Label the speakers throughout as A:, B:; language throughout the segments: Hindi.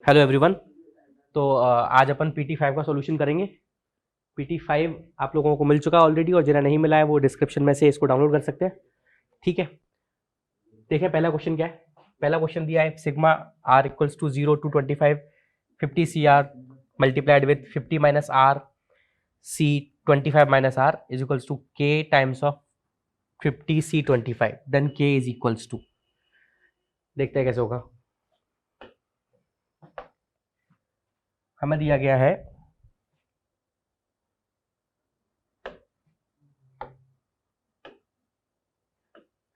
A: Hello everyone. तो आज अपन PT5 का सॉल्यूशन करेंगे। PT5 आप लोगों को मिल चुका है ऑलरेडी, और जिन्हें नहीं मिला है वो डिस्क्रिप्शन में से इसको डाउनलोड कर सकते हैं। ठीक है, देखें पहला क्वेश्चन क्या है। पहला क्वेश्चन दिया है sigma r equals to 0 to 25 50 CR multiplied with 50 minus R C 25 minus R is equals to K times of 50 C 25, then K is equals to, देखते हैं कैसे होगा। हमें दिया गया है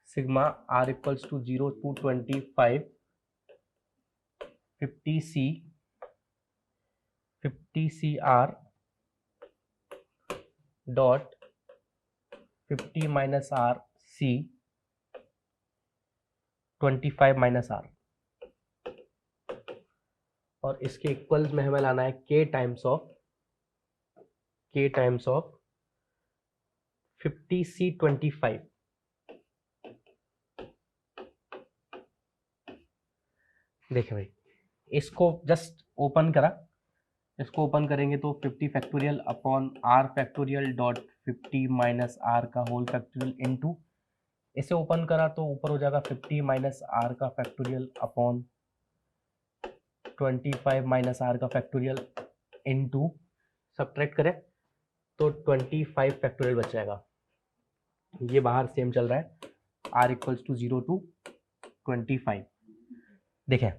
A: sigma r equals to 0 to 25 50 CR dot 50 minus R C 25 minus R, और इसके इक्वल्स में हमें लाना है K टाइम्स ऑफ 50 C 25। देखें भाई, इसको जस्ट ओपन करा, इसको ओपन करेंगे तो 50 factorial upon r factorial dot 50 minus R का होल फैक्टोरियल इनटू, इसे ओपन करा तो ऊपर हो जाएगा 50 माइनस आर का फैक्टोरियल अपॉन 25 माइनस आर का फैक्टोरियल इनटू, सब्ट्रैक्ट करें तो 25 फैक्टोरियल बच जाएगा। ये बाहर सेम चल रहा है, r इक्वल्स टू 0 to 25। देखें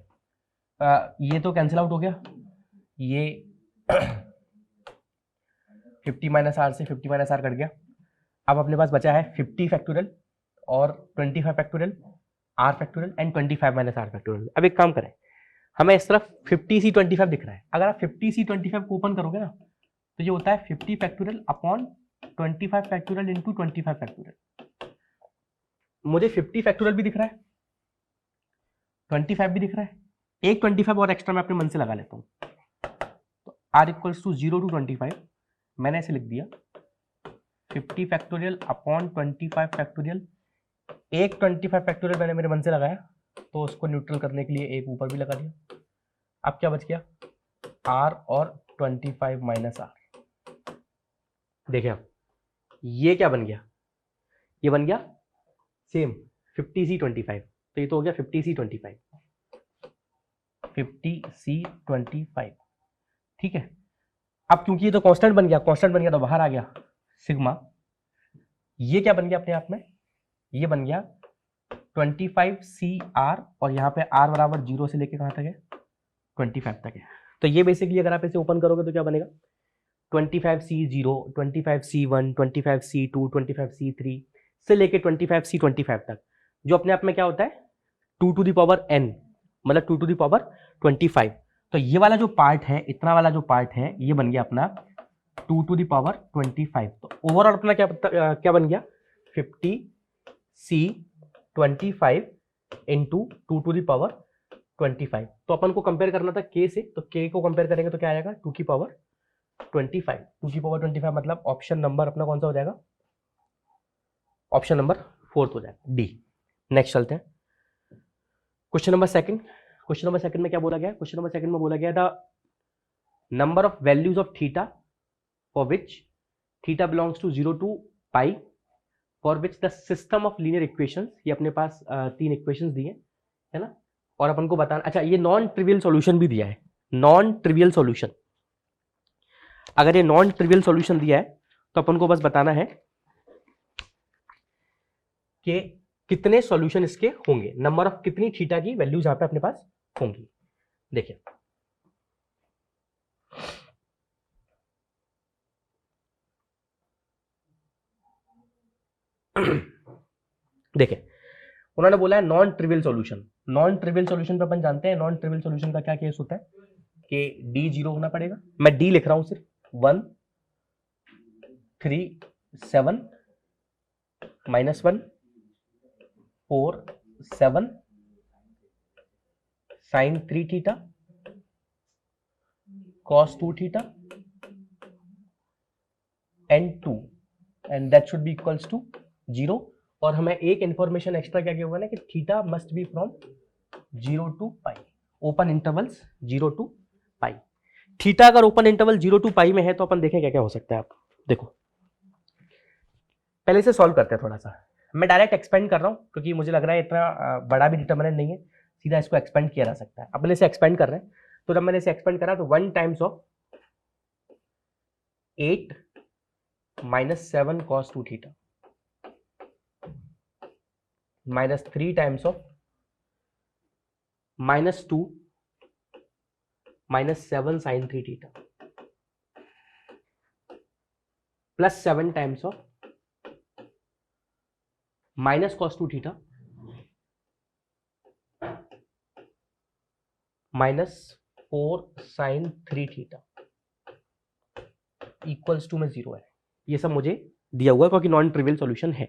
A: ये तो कैंसिल आउट हो गया, ये 50 माइनस आर से 50 माइनस आर कट गया। अब अपने पास बचा है 50 फैक्टोरियल और 25 factorial, R factorial and 25 minus R factorial. अब एक काम करें, हमें इस तरफ 50 C 25 दिख रहा है। अगर आप 50 C 25 को ओपन करोगे ना तो ये होता है 50 factorial upon 25 factorial into 25 factorial. मुझे 50 फैक्टोरियल भी दिख रहा है, 25 भी दिख रहा है, एक 25 और एक्स्ट्रा मैं अपने मन से लगा लेता हूँ। तो r इक्वल्स टू 0 to 25 मैंने ऐसे लिख दिया 50 फैक्टोरियल अपॉन 25 फैक्टोरियल। एक 25 फैक्टोरियल मैंने मेरे मन से लगाया तो उसको न्यूट्रल करने के लिए एक ऊपर भी लगा दिया। अब क्या बच गया, r और 25 माइनस आर। देखिए आप, ये क्या बन गया, ये बन गया सेम 50 C 25। तो ये तो हो गया 50 C 25, 50 C 25। ठीक है, अब क्योंकि ये तो कांस्टेंट बन गया तो बाहर आ गया सिग्मा। ये क्या बन गया अपने आप में, ये बन गया 25 CR, और यहाँ पे R बराबर 0 से लेके कहाँ तक है, 25 तक है। तो ये बेसिकली अगर आप इसे ओपन करोगे तो क्या बनेगा, 25 C0, 25 C1, 25 C2, 25 C3 से लेके 25 C 25 तक, जो अपने आप में क्या होता है 2 to the power n, मतलब 2 to the power 25। तो ये वाला जो पार्ट है, इतना वाला जो पार्ट है, ये बन गया अपना 2 to the power 25। तो ओवरऑल अपना क्या बन गया 50 C 25 into 2 to the power 25। तो अपन को कंपेयर करना था K से, तो K को कंपेयर करेंगे तो क्या आएगा 2 की पावर 25। 2 की पावर 25 मतलब ऑप्शन नंबर अपना कौन सा हो जाएगा, ऑप्शन नंबर 4 हो जाएगा, डी। नेक्स्ट चलते हैं question number second. Question number second में क्या बोला गया, क्वेश्चन नंबर सेकंड में बोला गया the number of values of theta for which theta belongs to 0 to pi for which the system of linear equations, ये अपने पास 3 इक्वेशंस दिए है ना, और अपन को बताना, अच्छा ये नॉन ट्रिवियल सॉल्यूशन भी दिया है, नॉन ट्रिवियल सॉल्यूशन। अगर ये नॉन ट्रिवियल सॉल्यूशन दिया है तो अपन को बस बताना है कि कितने सॉल्यूशन इसके होंगे, नंबर ऑफ कितनी थीटा की वैल्यूज यहां पे अपने पास होंगी। देखिए देखिए उन्होंने बोला है non trivial solution. Non trivial solution पे अपन जानते हैं नॉन ट्रिवियल सॉल्यूशन का क्या केस होता है कि डी 0 होना पड़ेगा। मैं डी लिख रहा हूं सिर्फ 1 3 7 -1 4 7 sin 3 theta cos 2 theta and 2 and that should be equals to 0। और हमें एक इंफॉर्मेशन एक्स्ट्रा क्या किया हुआ ना कि theta must be from 0 to pi. Open intervals 0 to pi. Theta अगर ओपन इंटरवल 0 to पाई में है तो अपन देखें क्या क्या हो सकता है। आप देखो, पहले से सॉल्व करते हैं थोड़ा सा। मैं डायरेक्ट एक्सपेंड कर रहा हूं क्योंकि मुझे लग रहा है इतना बड़ा भी डिटर्मिनेंट नहीं है, सीधा इसको एक्सपेंड किया जा सकता है। अपने इसे एक्सपेंड कर रहे हैं, तो जब मैंने इसे एक्सपेंड करा तो 1 times of 8 minus 7 cos 2 theta minus 3 times of -2 minus 7 sin 3 theta plus 7 times of minus cos 2 theta minus 4 sin 3 theta equals to में 0 है। ये सब मुझे दिया हुआ है क्योंकि नॉन ट्रिवियल सॉल्यूशन है।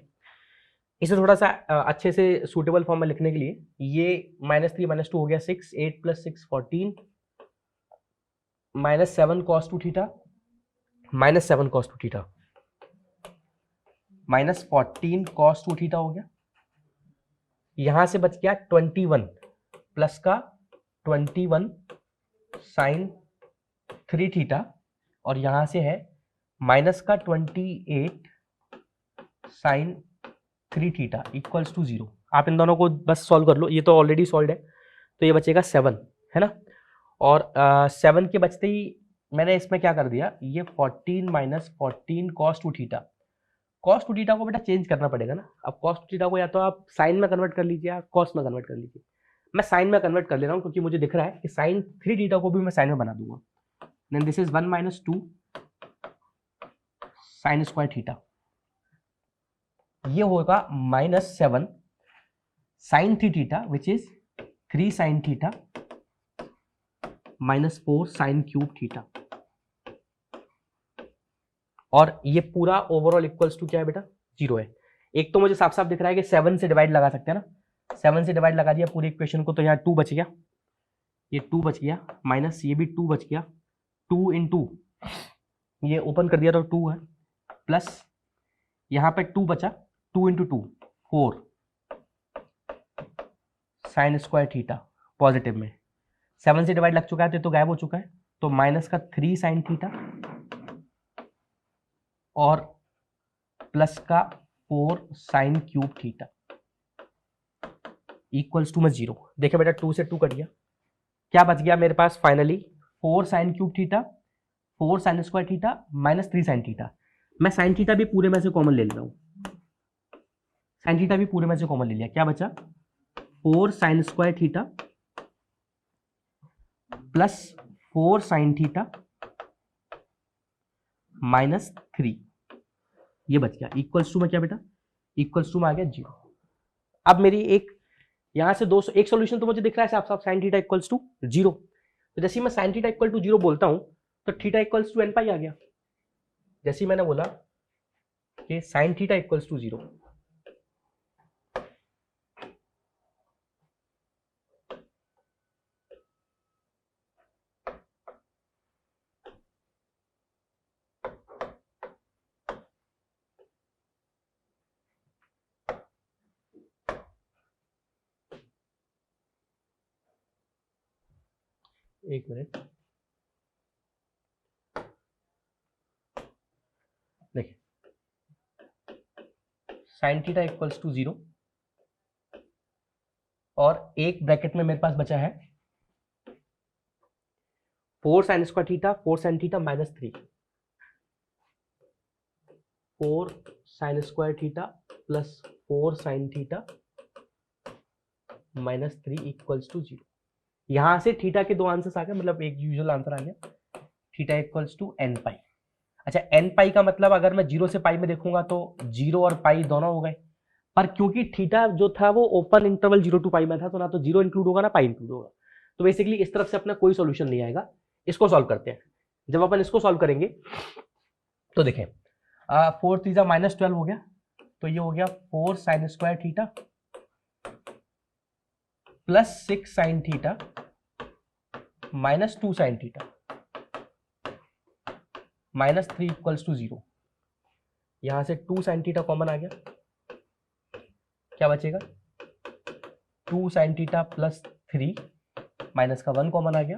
A: इसे थोड़ा सा अच्छे से सूटेबल फॉर्म में लिखने के लिए, ये -3 -2 हो गया 6, 8 + 6 14 minus 7 cos 2 theta minus 7 cos 2 theta minus 14 cos 2 theta हो गया। यहां से बच गया 21 प्लस का 21 sin 3 थीटा और यहां से है माइनस का 28 sin 3 थीटा इक्वल्स टू 0। आप इन दोनों को बस सॉल्व कर लो, ये तो ऑलरेडी सॉल्व है, तो ये बचेगा 7, है ना। और 7 के बचते ही मैंने इसमें क्या कर दिया, ये 14 minus 14 cos 2 theta. cos 2 theta को बेटा चेंज करना पड़ेगा ना। अब cos 2 थीटा को या तो आप साइन में कन्वर्ट कर लीजिए या cos में कन्वर्ट कर लीजिए। मैं साइन में कन्वर्ट कर ले रहा हूँ क्योंकि मुझे दिख रहा है कि sin 3 थीटा को भी मैं साइन में बना दूंगा। Then this is 1 minus 2 sin square theta, ये होगा -7 sin 3 theta which is 3 sin theta minus 4 sin cube theta. और ये पूरा ओवरऑल इक्वल्स टू क्या है बेटा, 0 है। एक तो मुझे साफ साफ दिख रहा है कि 7 से डिवाइड लगा सकते हैं ना, 7 से डिवाइड लगा दिया पूरी इक्वेशन को, तो यहाँ 2 बच गया, ये 2 बच गया, माइनस ये भी 2 बच गया, 2 × ये ओपन कर दिया तो 2 है, प्लस यहाँ पे 2 बचा, 2 × 2 4 sin स्क्वायर थीटा पॉजिटिव में, 7 से डिवाइड लग चुका है तो गायब हो चुका है, तो माइनस का 3 sin थीटा और प्लस का 4 sin cube theta equals to में 0। देखिए बेटा 2 से 2 कट गया, क्या बच गया मेरे पास finally, 4 sin cube theta 4 sin square theta minus 3 sin theta. मैं sin थीटा भी पूरे में से कॉमन ले ले रहा हूं, sin थीटा भी पूरे में से कॉमन ले लिया, क्या बचा 4 sin square theta plus 4 sin theta minus 3, ये बच गया इक्वल्स टू में क्या बेटा, इक्वल्स टू में आ गया 0। अब मेरी एक यहां से एक सॉल्यूशन तो मुझे दिख रहा है साफ साफ, sin थीटा इक्वल्स टू 0। तो जैसे मैं sin थीटा इक्वल टू 0 बोलता हूं तो थीटा इक्वल्स टू n पाई आ गया। जैसे ही मैंने बोला कि sin थीटा इक्वल्स टू 0, एक मिनट देखिए, sin थीटा इक्वल्स टू 0 और एक ब्रैकेट में मेरे पास बचा है 4 sin square theta 4 sin theta minus 3, 4 sin square theta plus 4 sin theta minus 3 equals to 0। यहां से थीटा के दो आंसर्स आ गए, मतलब एक यूजुअल आंसर आ गया, थीटा इक्वल्स टू n पाई। अच्छा n पाई का मतलब अगर मैं 0 से पाई में देखूंगा तो 0 और पाई दोनों हो गए, पर क्योंकि थीटा जो था वो ओपन इंटरवल 0 to पाई में था, तो ना तो 0 इंक्लूड होगा ना पाई इंक्लूड होगा, तो बेसिकली इस तरफ से अपना कोई सॉल्यूशन नहीं आएगा। इसको सॉल्व करते हैं। जब अपन इसको सॉल्व करेंगे तो देखें 4 3 -12 हो गया, तो ये हो गया 4 sin square theta plus 6 sin theta minus 2 sin theta minus 3 equals to 0। यहां से 2 sin थीटा कॉमन आ गया, क्या बचेगा 2 sin थीटा प्लस 3 माइनस का 1 कॉमन आ गया,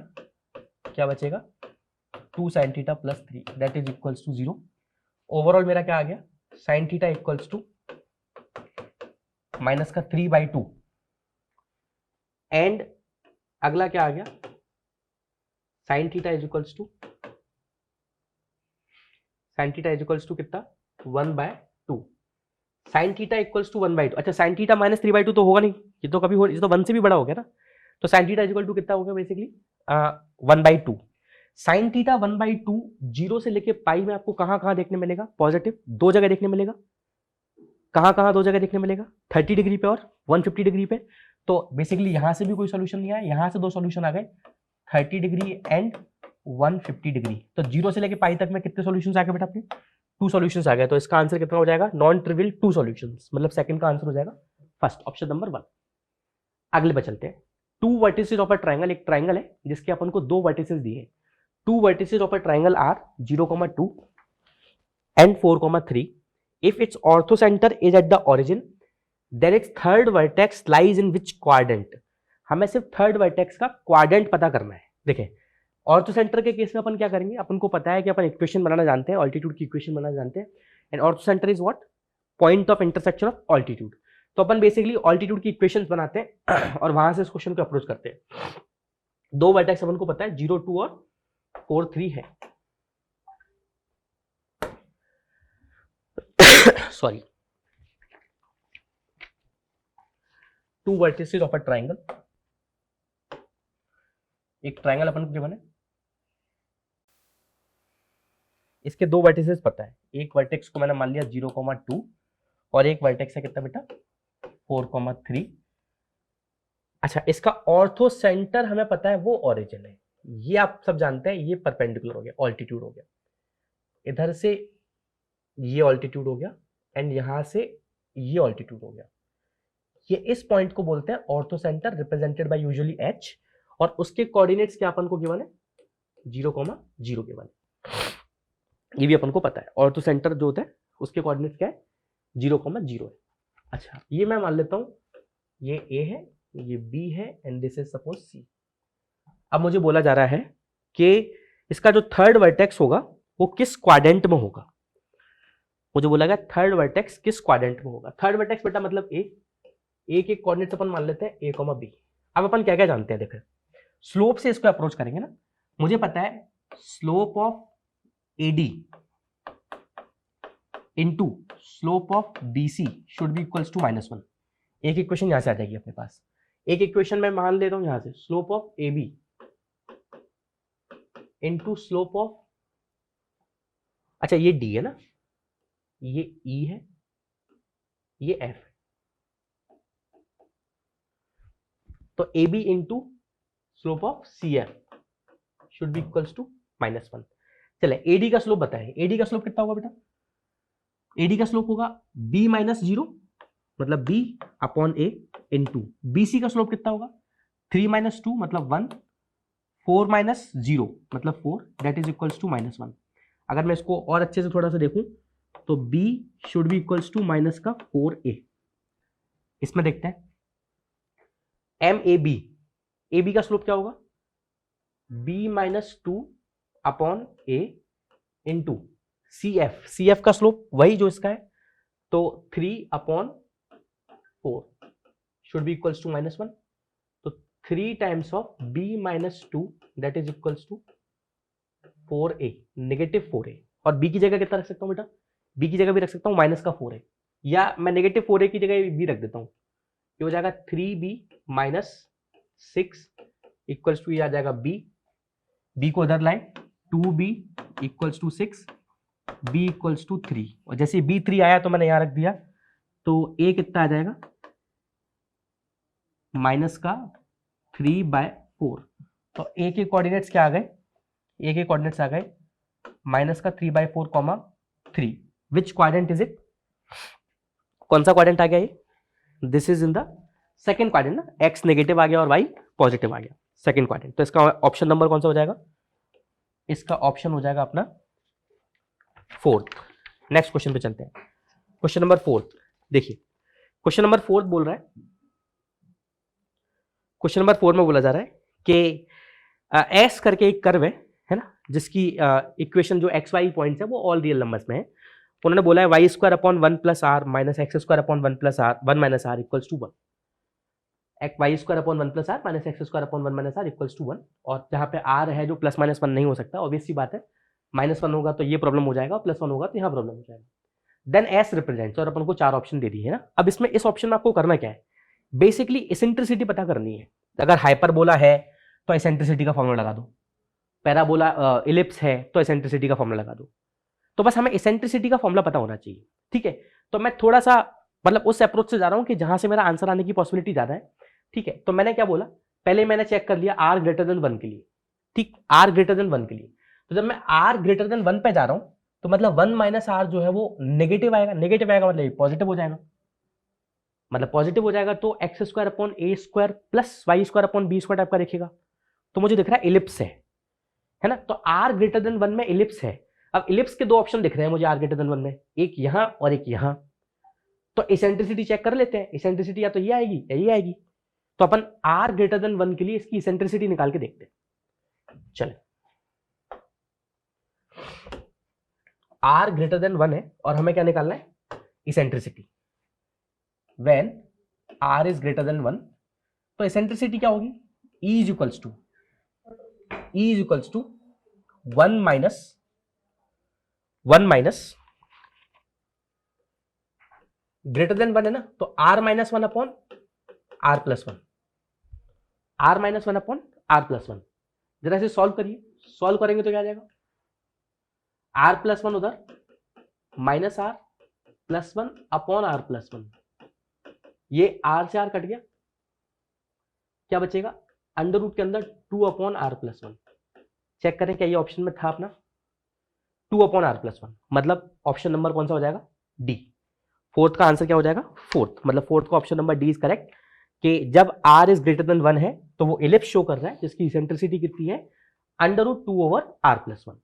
A: क्या बचेगा 2 sin theta plus 3 that is equals to 0। Overall मेरा क्या आ गया sin theta equals to minus का 3/2 एंड अगला क्या आ गया sin theta is equals to कितना 1/2 sin थीटा इक्वल्स टू 1/2। अच्छा sin थीटा माइनस 3/2 तो होगा नहीं, ये तो कभी हो, ये तो 1 से भी बड़ा हो गया ना, तो sin थीटा इक्वल टू कितना हो गया बेसिकली 1/2। sin थीटा 1/2 जीरो से लेके पाई में आपको कहां कहां देखने मिलेगा पॉजिटिव, दो जगह देखने मिलेगा। कहां कहां दो जगह देखने मिलेगा 30 डिग्री पे और 150 डिग्री पे। तो बेसिकली यहां से भी कोई सोल्यूशन नहीं आया, यहां से दो सोल्यूशन आ गए 30 डिग्री एंड 150 डिग्री। तो जीरो से लेके पाई तक में कितने सोल्यूशंस आ गए बेटा अपने 2 सॉल्यूशंस आ गए। तो इसका आंसर कितना हो जाएगा नॉन ट्रिवियल 2 सॉल्यूशंस, मतलब सेकंड का आंसर हो जाएगा फर्स्ट ऑप्शन नंबर 1। अगले पे चलते हैं। 2 वर्टिसेस ऑफ अ ट्रायंगल, एक ट्रायंगल है जिसके अपन को 2 वर्टिसेस दिए हैं। 2 vertices of a triangle are 0,2 and 4,3 if its orthocenter is at the origin then its third vertex lies in which quadrant। हमें सिर्फ थर्ड वर्टेक्स का क्वाड्रेंट पता करना है। देखें ऑर्थोसेंटर के केस में अपन क्या करेंगे, अपन को पता है कि अपन इक्वेशन बनाना जानते हैं, ऑल्टीट्यूड की इक्वेशन बनाना जानते हैं, and orthocentre is what point of intersection of altitude. तो अपन बेसिकली ऑल्टीट्यूड की इक्वेशंस बनाते हैं और वहां से इस क्वेश्चन को अप्रोच करते हैं। 2 वर्टेक्स अपन को पता है 0, 2 और 4, 3 है। Sorry 2 vertices of a triangle, एक ट्रायंगल अपन को गिवन है, इसके 2 वर्टिसेस पता है। एक वर्टेक्स को मैंने मान लिया 0,2 और एक वर्टेक्स है कितना बेटा 4,3। अच्छा इसका ऑर्थो सेंटर हमें पता है वो ओरिजिन है, ये आप सब जानते हैं, ये परपेंडिकुलर हो गया, ऑल्टीट्यूड हो गया, इधर से ये ऑल्टीट्यूड हो गया एंड यहां से ये ऑल्टीट्यूड हो गया। ये इस पॉइंट को बोलते हैं ortho centre represented by usually H, और उसके कोऑर्डिनेट्स क्या अपन को गिवन है 0,0 गिवन है। ये भी अपन को पता है ऑर्थो सेंटर जो होता है उसके कोऑर्डिनेट्स क्या है 0,0 है। अच्छा ये मैं मान लेता हूं ये ए है, ये बी है and this is suppose C. अब मुझे बोला जा रहा है कि इसका जो थर्ड वर्टेक्स होगा वो किस क्वाड्रेंट में होगा। मुझे बोला गया थर्ड वर्टेक्स किस क्वाड्रेंट में होगा। थर्ड वर्टेक्स बेटा मतलब ए के कोऑर्डिनेट्स अपन मान लेते हैं ए, बी। अब अपन क्या क्या जानते हैं, देखें स्लोप से इसको अप्रोच करेंगे ना। मुझे पता है slope of AD into slope of BC should be equals to -1। एक इक्वेशन यहां से आ जाएगी अपने पास। एक इक्वेशन मैं मान लेता हूं यहां से slope of AB into slope of, अच्छा ये D है ना, ये E है, ये F है, तो AB into slope of CF should be equals to -1। चले AD का स्लोप बताएं, AD का स्लोप कितना होगा बेटा, AD का स्लोप होगा B - 0 मतलब B upon A into BC का स्लोप कितना होगा 3 - 2 मतलब 1, 4 - 0 मतलब 4 दैट इज इक्वल्स टू -1। अगर मैं इसको और अच्छे से थोड़ा सा देखूं तो B should be equals to minus का 4A। इसमें देखते हैं MAB, AB का स्लोप क्या होगा B - 2 upon A into CF का स्लोप वही जो इसका है, तो 3/4 शुड बी इक्वल्स टू -1। तो 3 times of B - 2 that is equals to 4A, -4A। और B की जगह कितना रख सकता हूं बेटा, B की जगह भी रख सकता हूं -4A, या मैं -4A की जगह B रख देता हूं। ये हो जाएगा 3B - 6 इक्वल्स टू, ये आ जाएगा B को इधर लाएं 2B equals to 6, B equals to 3, और जैसे B 3 आया तो मैंने यहां रख दिया, तो A कितना आ जाएगा -3/4। तो A के कोऑर्डिनेट्स क्या आ गए, A के कोऑर्डिनेट्स आ गए -3/4, 3। विच क्वाड्रेंट इज इट, कौन सा क्वाड्रेंट आ गया ये, this is in the second quadrant ना, X नेगेटिव आ गया और Y पॉजिटिव आ गया, सेकेंड क्वाड्रेंट। तो इसका ऑप्शन नंबर कौन सा हो जाएगा, इसका ऑप्शन हो जाएगा अपना 4th। नेक्स्ट क्वेश्चन पे चलते हैं, क्वेश्चन नंबर 4। देखिए क्वेश्चन नंबर 4 बोल रहा है, क्वेश्चन नंबर 4 में बोला जा रहा है कि एस करके एक कर्व है ना, जिसकी इक्वेशन जो एक्स वाई पॉइंट्स है वो ऑल रियल नंबर्स में है। उन्होंने बोला है Y square upon 1 plus R minus X square upon 1 plus R 1 minus R equals to 1। Y square upon 1 plus R minus X square upon 1 minus R equals to 1। और जहाँ पे आर है जो प्लस माइनस 1 नहीं हो सकता, ऑब्वियस सी बात है, -1 होगा तो ये प्रॉब्लम हो जाएगा, +1 होगा तो यहाँ प्रॉब्लम हो जाएगा। देन एस रिप्रेजेंट्स, और अपन को 4 ऑप्शन दे दी है ना। अब इसमें इस ऑप्शन में आपको करना क्या है, बेसिकली एसेंट्रिसिटी पता करनी है। अगर हाइपरबोला है तो एसेंट्रिसिटी का फॉर्मूला लगा दो, पैराबोला इलिप्स है तो एसेंट्रिसिटी का फॉर्मूला लगा दो। तो बस हमें एसेंट्रिसिटी का फॉर्मूला पता होना चाहिए, ठीक है। तो मैं थोड़ा सा मतलब उस अप्रोच से जा रहा हूं कि जहां से मेरा आंसर आने की पॉसिबिलिटी ज्यादा है, ठीक है। तो मैंने क्या बोला, पहले मैंने चेक कर लिया आर ग्रेटर देन 1 के लिए, ठीक, आर ग्रेटर देन 1 के लिए। तो जब मैं आर ग्रेटर देन 1 पे जा रहा हूं तो मतलब 1 माइनस आर जो है वो नेगेटिव आएगा, नेगेटिव आएगा मतलब पॉजिटिव हो जाएगा, मतलब पॉजिटिव हो जाएगा तो x square upon a square plus Y square upon b square type का दिखेगा। तो मुझे दिख रहा है इलिप्स है ना। तो आर ग्रेटर देन 1 में इलिप्स है। अब इलिप्स के 2 ऑप्शन दिख रहे हैं मुझे आर ग्रेटर देन 1 में, एक यहां और एक यहां। तो इसेंट्रिसिटी चेक कर लेते हैं, इसेंट्रिसिटी या तो ये आएगी या ये आएगी। तो अपन आर ग्रेटर देन 1 के लिए इसकी इसेंट्रिसिटी निकाल के देखते हैं। चले, आर ग्रेटर देन 1 है और हमें क्या निकालना है, eccentricity. When R is greater than 1 तो इसेंट्रिसिटी क्या होगी, E is equals to 1 minus greater than 1 है ना, तो r minus 1 upon r plus 1, r minus 1 upon r plus 1। जरा इसे सॉल्व करिए, सॉल्व करेंगे तो क्या आ जाएगा, r प्लस 1 उधर minus r plus 1 upon r plus 1, ये r से r कट गया, क्या बचेगा, अंडर रूट के अंदर 2 अपॉन r प्लस 1। चेक करें क्या ये ऑप्शन में था अपना 2 अपॉन r प्लस 1, मतलब ऑप्शन नंबर कौन सा हो जाएगा, डी। फोर्थ का आंसर क्या हो जाएगा, फोर्थ, मतलब फोर्थ का option number D is correct, कि जब r इज ग्रेटर देन 1 है तो वो इलिप्स शो कर रहा है जिसकी इसेंट्रिसिटी कितनी है, under root 2 over r plus 1।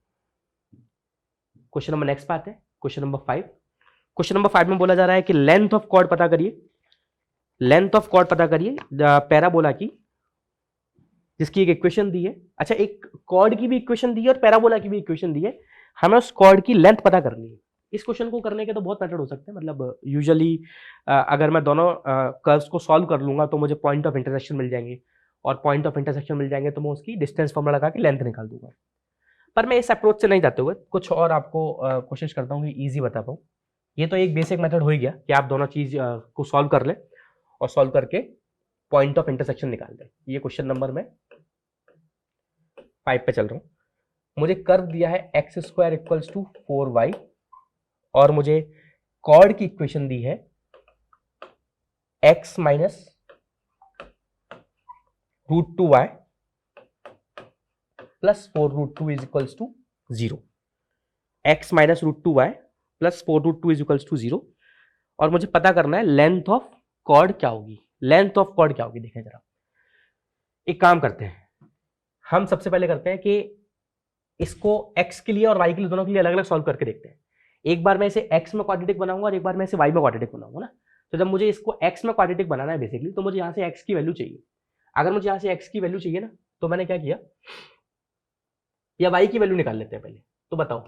A: Question number next part है, क्वेश्चन नंबर 5। क्वेश्चन नंबर 5 में बोला जा रहा है कि लेंथ ऑफ कॉर्ड पता करिए, लेंथ ऑफ कॉर्ड पता करिए पैराबोला की, जिसकी एक इक्वेशन दी है। अच्छा, एक कॉर्ड की भी इक्वेशन दी है और पैराबोला की भी इक्वेशन दी है, हमें उस कॉर्ड की लेंथ पता करनी है। इस क्वेश्चन को करने के तो बहुत मेथड हो सकते हैं, मतलब यूजुअली अगर मैं दोनों कर्व्स को सॉल्व कर लूंगा तो मुझे पॉइंट ऑफ इंटरसेक्शन मिल जाएंगे, और पॉइंट ऑफ इंटरसेक्शन मिल जाएंगे तो मैं उसकी डिस्टेंस फॉर्मूला लगा के लेंथ निकाल दूंगा। पर मैं इस अप्रोच से नहीं जाते हुए कुछ और आपको कोशिश करता हूँ कि ईजी बता पाऊँ। ये तो एक बेसिक मेथड हो ही गया कि आप दोनों चीज को सॉल्व कर लें और सॉल्व करके पॉइंट ऑफ इंटरसेक्शन निकाल दें। ये क्वेश्चन नंबर में 5 पे चल रहा हूँ। मुझे कर्व दिया है x square equals to 4y और मुझे कॉर्ड की इक्वेशन दी है x minus root 2y plus 4 root 2 is equals to 0। x minus root 2y plus 4 root 2 is equals to 0, और मुझे पता करना है लेंथ ऑफ कॉर्ड क्या होगी। लेंथ ऑफ कॉर्ड क्या होगी, देखें जरा। एक काम करते हैं, हम सबसे पहले करते हैं कि इसको x के लिए और y के लिए दोनों के लिए अलग अलग सॉल्व करके देखते हैं। एक बार मैं इसे x में क्वाड्रेटिक बनाऊंगा और एक बार मैं इसे y में क्वाड्रेटिक बनाऊंगा ना। तो जब मुझे इसको x में क्वाड्रेटिक बनाना है बेसिकली, तो मुझे यहाँ से x की वैल्यू चाहिए। अगर मुझे यहाँ से x की वैल्यू चाहिए ना, तो मैंने क्या किया, या y की वैल्यू निकाल लेते हैं पहले। तो बताओ,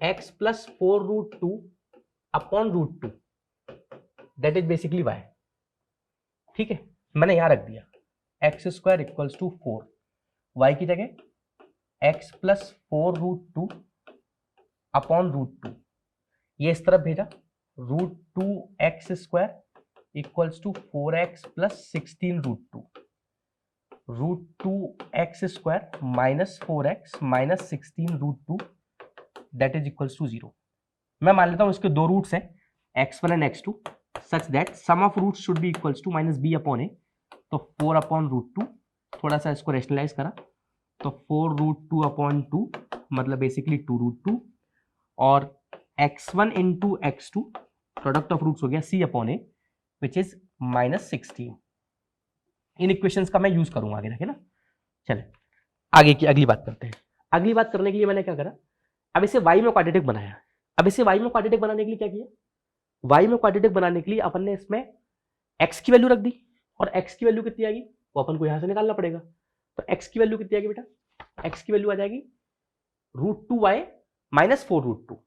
A: x plus 4 root 2 upon root 2 that is basically y, ठीक है। मैंने यहाँ रख दिया X square equals to 4, y की जगह x plus 4 root 2 upon root 2, ये इस तरफ भेजा, root 2 X square equals to 4x plus 16 root 2, root 2 X square minus 4x minus 16 root 2 that is equals to 0। मैं मान लेता हूं इसके 2 रूट्स हैं x1 and x2 such that sum of roots should be equals to minus b upon a। तो 4 अपॉन रूट 2, थोड़ा सा इसको रेशनलाइज करा तो 4 रूट 2 अपॉन 2 मतलब बेसिकली 2 रूट 2, और x1 into x2 product of roots हो गया c upon a which is minus 16। In equations का मैं यूज करूंगा आगे, रखे ना। चले आगे की अगली बात करते हैं। अगली बात करने के लिए मैंने क्या करा, अब इसे y में क्वाड्रेटिक बनाया। अब इसे y में क्वाड्रेटिक बनाने के लिए क्या किया, y में क्वाड्रेटिक बनाने के लिए अपन ने इसमें x की वैल्यू रख दी, और x की वैल्यू कितनी आएगी वो अपन को यहां से निकालना पड़ेगा। तो x की वैल्यू कितनी आएगी बेटा, x की वैल्यू आ जाएगी √2y माइनस 4√2।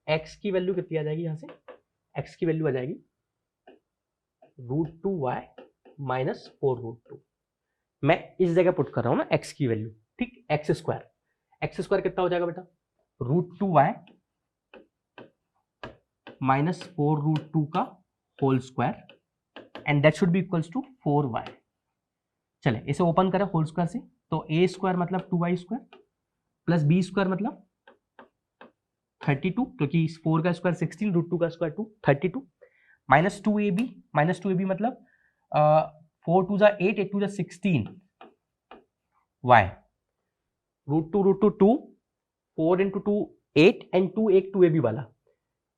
A: x की वैल्यू कितनी आ जाएगी, यहां से x की वैल्यू आ जाएगी √2y माइनस 4√2। मैं इस जगह पुट कर रहा हूं ना x की वैल्यू, ठीक, एक्स स्क्वायर कितना हो जाएगा बेटा, √2y माइनस 4√2 का whole square and that should be equals to 4y। चले इसे ओपन करें होल स्क्वायर से, तो a स्क्वायर मतलब 2y square plus b square मतलब 32, क्योंकि 4 का स्क्वायर 16, √2 का स्क्वायर 2, 32 माइनस 2ab मतलब 4 2 जा 8, 8 2 जा 16 y √2 2, 4 इंटू 2 8 एंड 2 एक 2ab वाला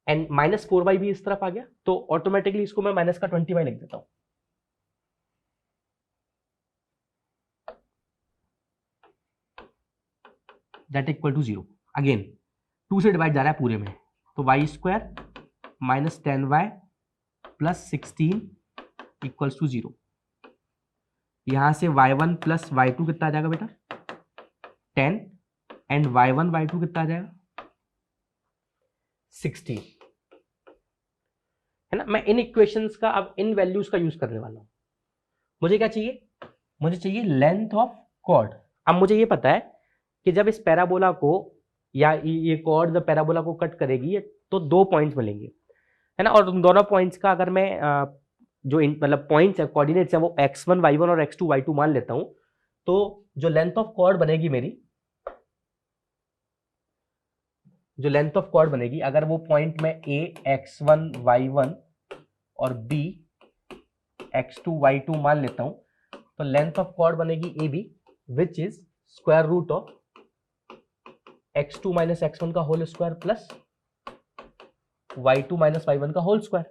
A: एंड माइनस 4y भी इस तरफ आ गया, तो ऑटोमेटिकली इसको मैं माइनस का 20y लिख देता हूं। That equal to 0। अगेन 2 से डिवाइड जा रहा है पूरे में, तो y square minus 10y plus 16 equals to 0। यहां से y1 प्लस y2 कितना आ जाएगा बेटा 10 एंड y1 y2 कितना आ जाएगा 16, है ना। मैं इन इक्वेशंस का अब इन वैल्यूज का यूज करने वाला हूं। मुझे क्या चाहिए, मुझे चाहिए लेंथ ऑफ कॉर्ड। अब मुझे ये पता है कि जब इस पैराबोला को या ये कॉर्ड जब पैराबोला को कट करेगी तो 2 पॉइंट्स मिलेंगे, है ना। और उन दोनों पॉइंट्स का अगर मैं जो मतलब पॉइंट्स है, कोऑर्डिनेट्स है, वो x1 y1 और x2 y2 मान लेता हूं, तो जो लेंथ ऑफ कॉर्ड बनेगी मेरी, जो लेंथ ऑफ कॉर्ड बनेगी, अगर वो पॉइंट में a x1 y1 और b x2 y2 मान लेता हूं, तो लेंथ ऑफ कॉर्ड बनेगी ab which is square root of x2 minus x1 का whole square plus y2 minus y1 का होल स्क्वायर।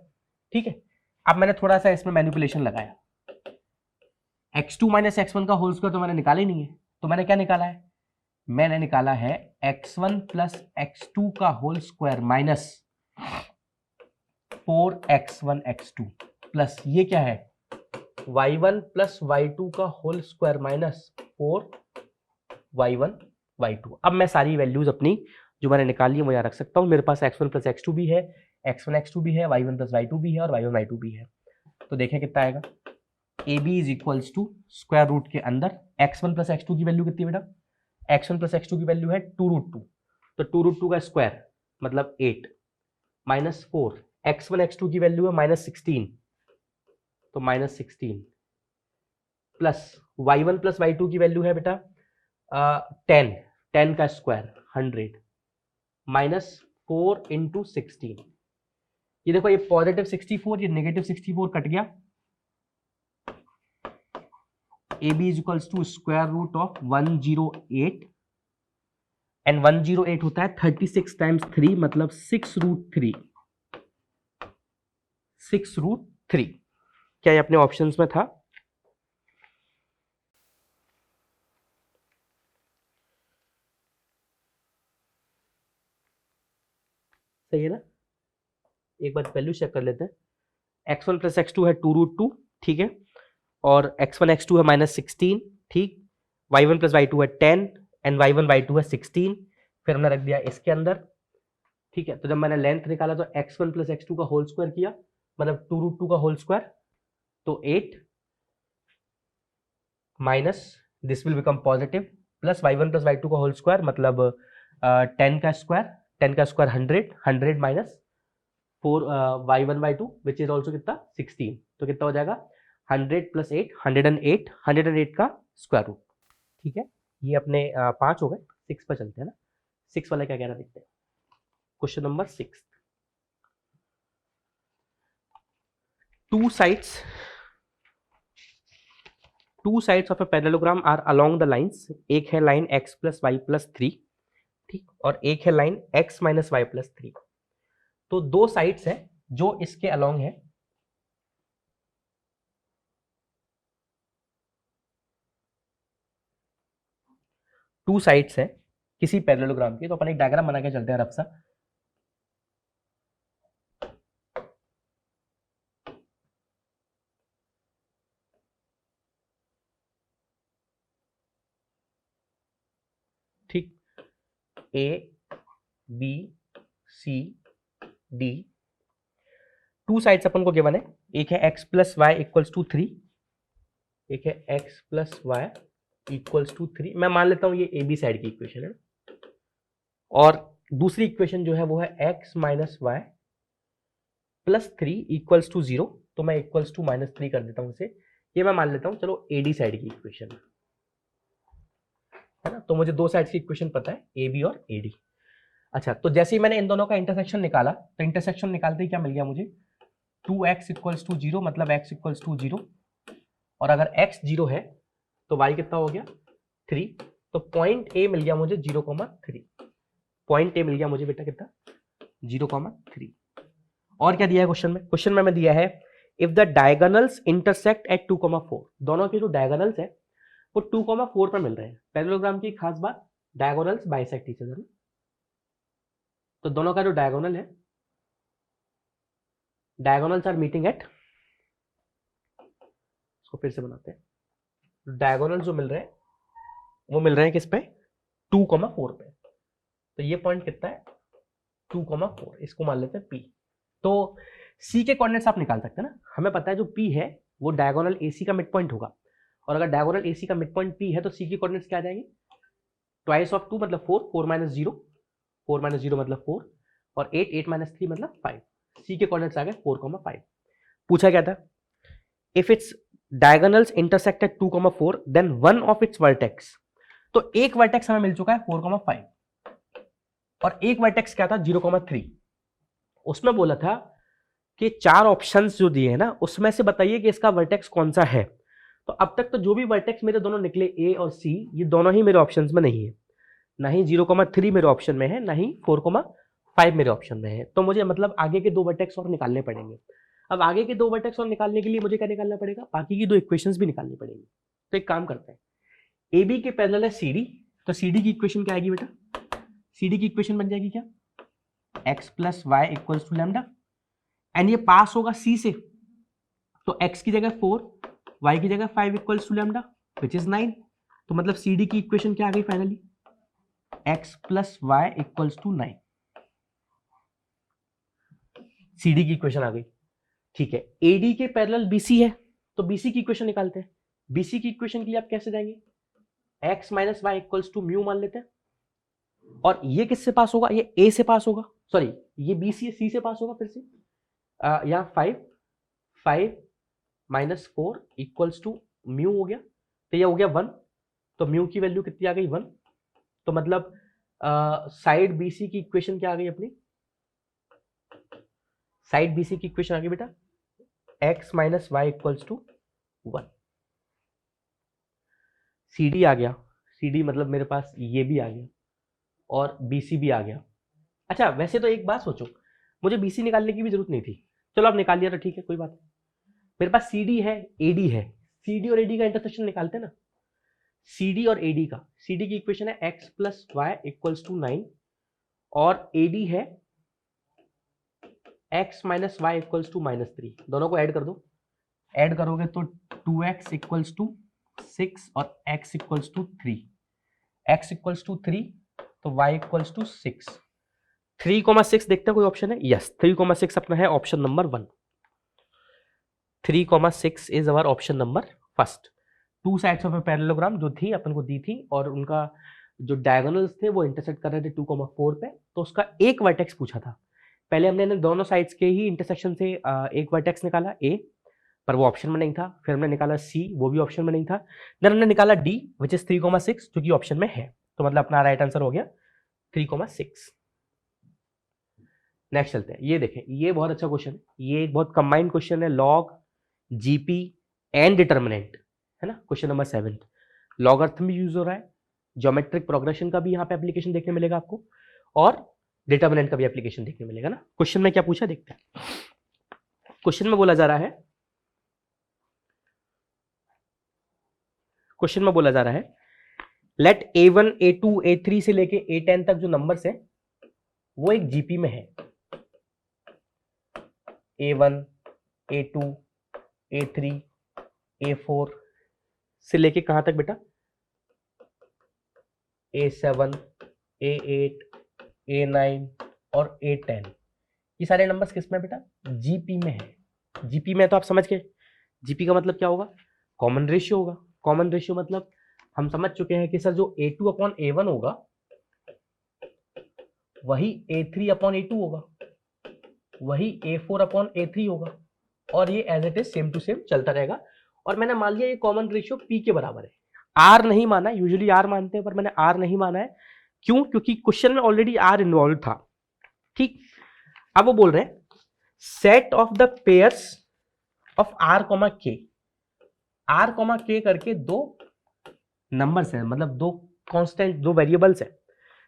A: ठीक है, अब मैंने थोड़ा सा इसमें मैनिपुलेशन लगाया, x2 माइनस x1 का होल स्क्वायर तो मैंने निकाला ही नहीं है, तो मैंने क्या निकाला है, मैंने निकाला है x1 प्लस x2 का whole square minus 4x1 x2 plus ये क्या है y1 प्लस y2 का whole square minus 4y1 y2। अब मैं सारी वैल्यूज अपनी जो मैंने निकाली है वो यहाँ रख सकता हूँ। मेरे पास x1 प्लस x2 भी है, x1 x2 भी है, y1 प्लस y2 भी है और y1 y2 भी है। तो देखें कितना आएगा, AB is equals to square root के अंदर x1 प्लस x2 की वैल्यू कितनी है बेटा, x1 प्लस x2 की वैल्यू है 2√2, तो 2√2 का स्क्वायर मतलब 8 माइनस 4, x1 x2 की वैल्यू है माइनस 16, तो minus 16 plus y1 plus y2 की वैल्यू है बेटा 10 का स्क्वायर 100 माइनस 4 इंटू 16। ये देखो ये पॉजिटिव 64, ये नेगेटिव 64 कट गया। AB is equals to square root of 108 and 108 होता है 36 टाइम्स 3 मतलब 6√3, 6√3। क्या ये अपने ऑप्शंस में था? सही है ना। एक बार वैल्यू चेक कर लेते हैं। x1 प्लस x2 है 2√2, ठीक है, और x1 x2 है माइनस 16, ठीक, y1 प्लस y2 है 10 एंड y1 y2 है 16, फिर हमने रख दिया इसके अंदर, ठीक है। तो जब मैंने लेंथ निकाला तो x1 प्लस x2 का होल स्क्वायर किया मतलब 2√2 का होल स्क्वायर, तो 8 minus this will become positive plus y1 plus y2 का होल स्क्वायर मतलब 10 का स्क्वायर, 10 का square 100 minus 4 y1 y2 which is also कितना 16, तो कितना हो जाएगा 100 प्लस 8 108, 108 का स्क्वायर रूट। ठीक है, ये अपने 5 हो गए, 6 पर चलते हैं ना। 6 वाला क्या कह रहा देखते हैं, question number 6। Two sides of a parallelogram are along the lines, एक है line x plus Y plus 3, ठीक, और एक है line x minus Y plus 3। तो दो साइड्स हैं जो इसके अलोंग है, टू साइड्स है किसी पैरेललोग्राम की। तो अपन एक डायग्राम बना के चलते हैं रफ सा। A B C D, two sides अपन को गिवन है, एक है x plus Y equals to 3, एक है x plus Y equals to 3, मैं मान लेता हूं ये ए बी साइड की इक्वेशन है, और दूसरी इक्वेशन जो है वो है x minus Y plus 3 equals to 0, तो मैं इक्वल्स टू माइनस 3 कर देता हूं इसे, ये मैं मान लेता हूं चलो ए डी साइड की इक्वेशन है ना। तो मुझे दो साइड की इक्वेशन पता है, ए बी और ए डी। अच्छा, तो जैसे ही मैंने इन दोनों का इंटरसेक्शन निकाला, तो इंटरसेक्शन निकालते ही क्या मिल गया मुझे, 2x इक्वल्स टू 0, मतलब x इक्वल्स टू 0, और अगर x 0 है तो y कितना हो गया 3, तो पॉइंट ए मिल गया मुझे 0,3, पॉइंट ए मिल गया मुझे बेटा कितना 0,3। और क्या दिया है क्वेश्चन में, क्वेश्चन में दिया है if the diagonals intersect at 2,4, दोनों के जो डायगोनल्स है वो 2,4 पर मिल रहे हैं। पैरेललोग्राम की खास बात, डायगोनल्स बाइसेक्ट ईच अदर, तो दोनों का जो डायगोनल है, डायगोनल्स आर मीटिंग एट, इसको फिर से बनाते हैं, डायगोनल जो मिल रहे हैं वो मिल रहे हैं किस पे, 2,4 पे, तो ये पॉइंट कितना है 2,4, इसको मान लेते हैं P। तो C के कोऑर्डिनेट्स आप निकाल सकते हैं ना, हमें पता है जो P है वो डायगोनल AC का मिड पॉइंट होगा, और अगर डायगोनल AC का मिड पॉइंट P है तो C की कोऑर्डिनेट्स क्या आ जाएंगे, ट्वाइस ऑफ 2 मतलब 4, 4 माइनस 0, 4 माइनस 0 मतलब 4, और 8, 8 माइनस 3 मतलब 5, C के कोऑर्डिनेट्स आ गए 4,5। पूछा क्या था, if its diagonals intersect at 2,4 then one of its vertex, तो एक वर्टेक्स हमें मिल चुका है 4,5, और एक वर्टेक्स क्या था 0,3, उसमें बोला था कि 4 ऑप्शंस जो दिए हैं ना उसमें से बताइए कि इसका वर्टेक्स कौन सा है। तो अब तक तो जो भी वर्टेक्स मेरे दोनों निकले ए और सी, ये दोनों ही मेरे ऑप्शंस में नहीं है, ना ही 0,3 मेरे ऑप्शन में है, ना ही 4,5 मेरे ऑप्शन में है, तो मुझे मतलब आगे के दो वर्टेक्स और निकालने पड़ेंगे। अब आगे के दो वर्टेक्स और निकालने के लिए मुझे क्या निकालना पड़ेगा, बाकी की दो इक्वेशंस भी निकालनी पड़ेगी। तो एक काम करते हैं, ए बी के पैरेलल है सी डी, तो सी डी की इक्वेशन क्या आएगी बेटा, सी डी की इक्वेशन बन जाएगी क्या, x plus Y equals to lambda, and ये पास होगा सी से, तो x की जगह 4, y की जगह 5 equals to lambda which is 9, तो मतलब सी डी की इक्वेशन क्या आ गई finally, x plus Y equals to 9, C D की इक्वेशन आ गई। ठीक है, एडी के पैरेलल बीसी है, तो बीसी की इक्वेशन निकालते हैं। बीसी की इक्वेशन के लिए आप कैसे जाएंगे, x minus Y equals to mu मान लेते हैं, और ये किससे पास होगा, ये ए से पास होगा, सॉरी ये बी सी से पास होगा, फिर से यहाँ 5 माइनस 4 इक्वल्स टू म्यू हो गया, तो ये हो गया 1, तो म्यू की वैल्यू कितनी आ गई 1, तो मतलब साइड बीसी की इक्वेशन क्या आ गई अपनी, साइड बीसी की इक्वेशन आ गई बेटा x minus Y equals to 1, C D आ गया, सी डी मतलब मेरे पास ये भी आ गया और BC भी आ गया। अच्छा वैसे तो एक बात सोचो, मुझे BC निकालने की भी जरूरत नहीं थी, चलो आप निकाल लिया तो ठीक है कोई बात नहीं, मेरे पास CD है AD है, CD और AD का इंटरसेक्शन निकालते हैं ना, CD और AD का, CD की इक्वेशन है x plus Y equals to 9, और AD है x minus Y equals to -3, दोनों को ऐड कर दो, ऐड करोगे तो 2x इक्वल्स टू 6 और x equals to 3, x equals to 3 तो y इक्वल्स टू 6, 3,6 देखते हैं कोई ऑप्शन है, यस 3,6 अपना है option number 1, 3,6 is our option number first. To sides of a parallelogram जो थी अपन को दी थी, और उनका जो डायगोनल्स थे वो इंटरसेक्ट कर रहे थे 2,4 पे, तो उसका एक वर्टेक्स पूछा था। पहले हमने दोनों साइड्स के ही इंटरसेक्शन से एक वर्टेक्स निकाला A, पर वो ऑप्शन में नहीं था, फिर हमने निकाला C, वो भी ऑप्शन में नहीं था, देन हमने निकाला D विच इज 3,6 जो कि ऑप्शन में है, तो मतलब अपना राइट आंसर हो गया 3,6। नेक्स्ट चलते हैं, ये देखें ये बहुत अच्छा क्वेश्चन है, ये एक बहुत कंबाइंड क्वेश्चन है, लॉग जीपी एंड डिटर्मिनेंट है ना, क्वेश्चन नंबर 7, लॉगरिथम भी यूज हो रहा है, ज्योमेट्रिक प्रोग्रेशन का भी यहाँ पे एप्लीकेशन देखने मिलेगा आपको, और डिटर्मिनेंट का भी एप्लीकेशन देखने मिलेगा ना। क्वेश्चन में क्या पूछा देखते हैं, क्वेश्चन में बोला जा रहा है, क्वेश्चन में बोला जा रहा है लेट A1 A2 A3 से लेके A10 तक जो नंबर्स है वो एक जीपी में है, A1 A2 A3 A4 से लेके कहां तक बेटा, A7 A8 A9 और A10, ये सारे नंबर्स किस में बेटा? जीपी में है। जीपी में तो आप समझ गए, जीपी का मतलब क्या होगा? कॉमन रेशियो होगा। कॉमन रेशियो मतलब हम समझ चुके हैं कि सर जो A2/A1 होगा वही A3/A2 होगा, वही A4/A3 होगा, और ये as it is same to same चलता रहेगा। और मैंने मान लिया ये कॉमन रेशियो P के बराबर है। आर नहीं माना, यूजुअली आर मानते हैं पर मैंने आर नहीं माना है। क्यों? क्योंकि क्वेश्चन में ऑलरेडी आर इन्वॉल्व था। ठीक, अब वो बोल रहे हैं set of the pairs of R comma के। आर कॉमा के करके दो नंबर्स हैं, मतलब दो कांस्टेंट, दो वेरिएबल्स हैं।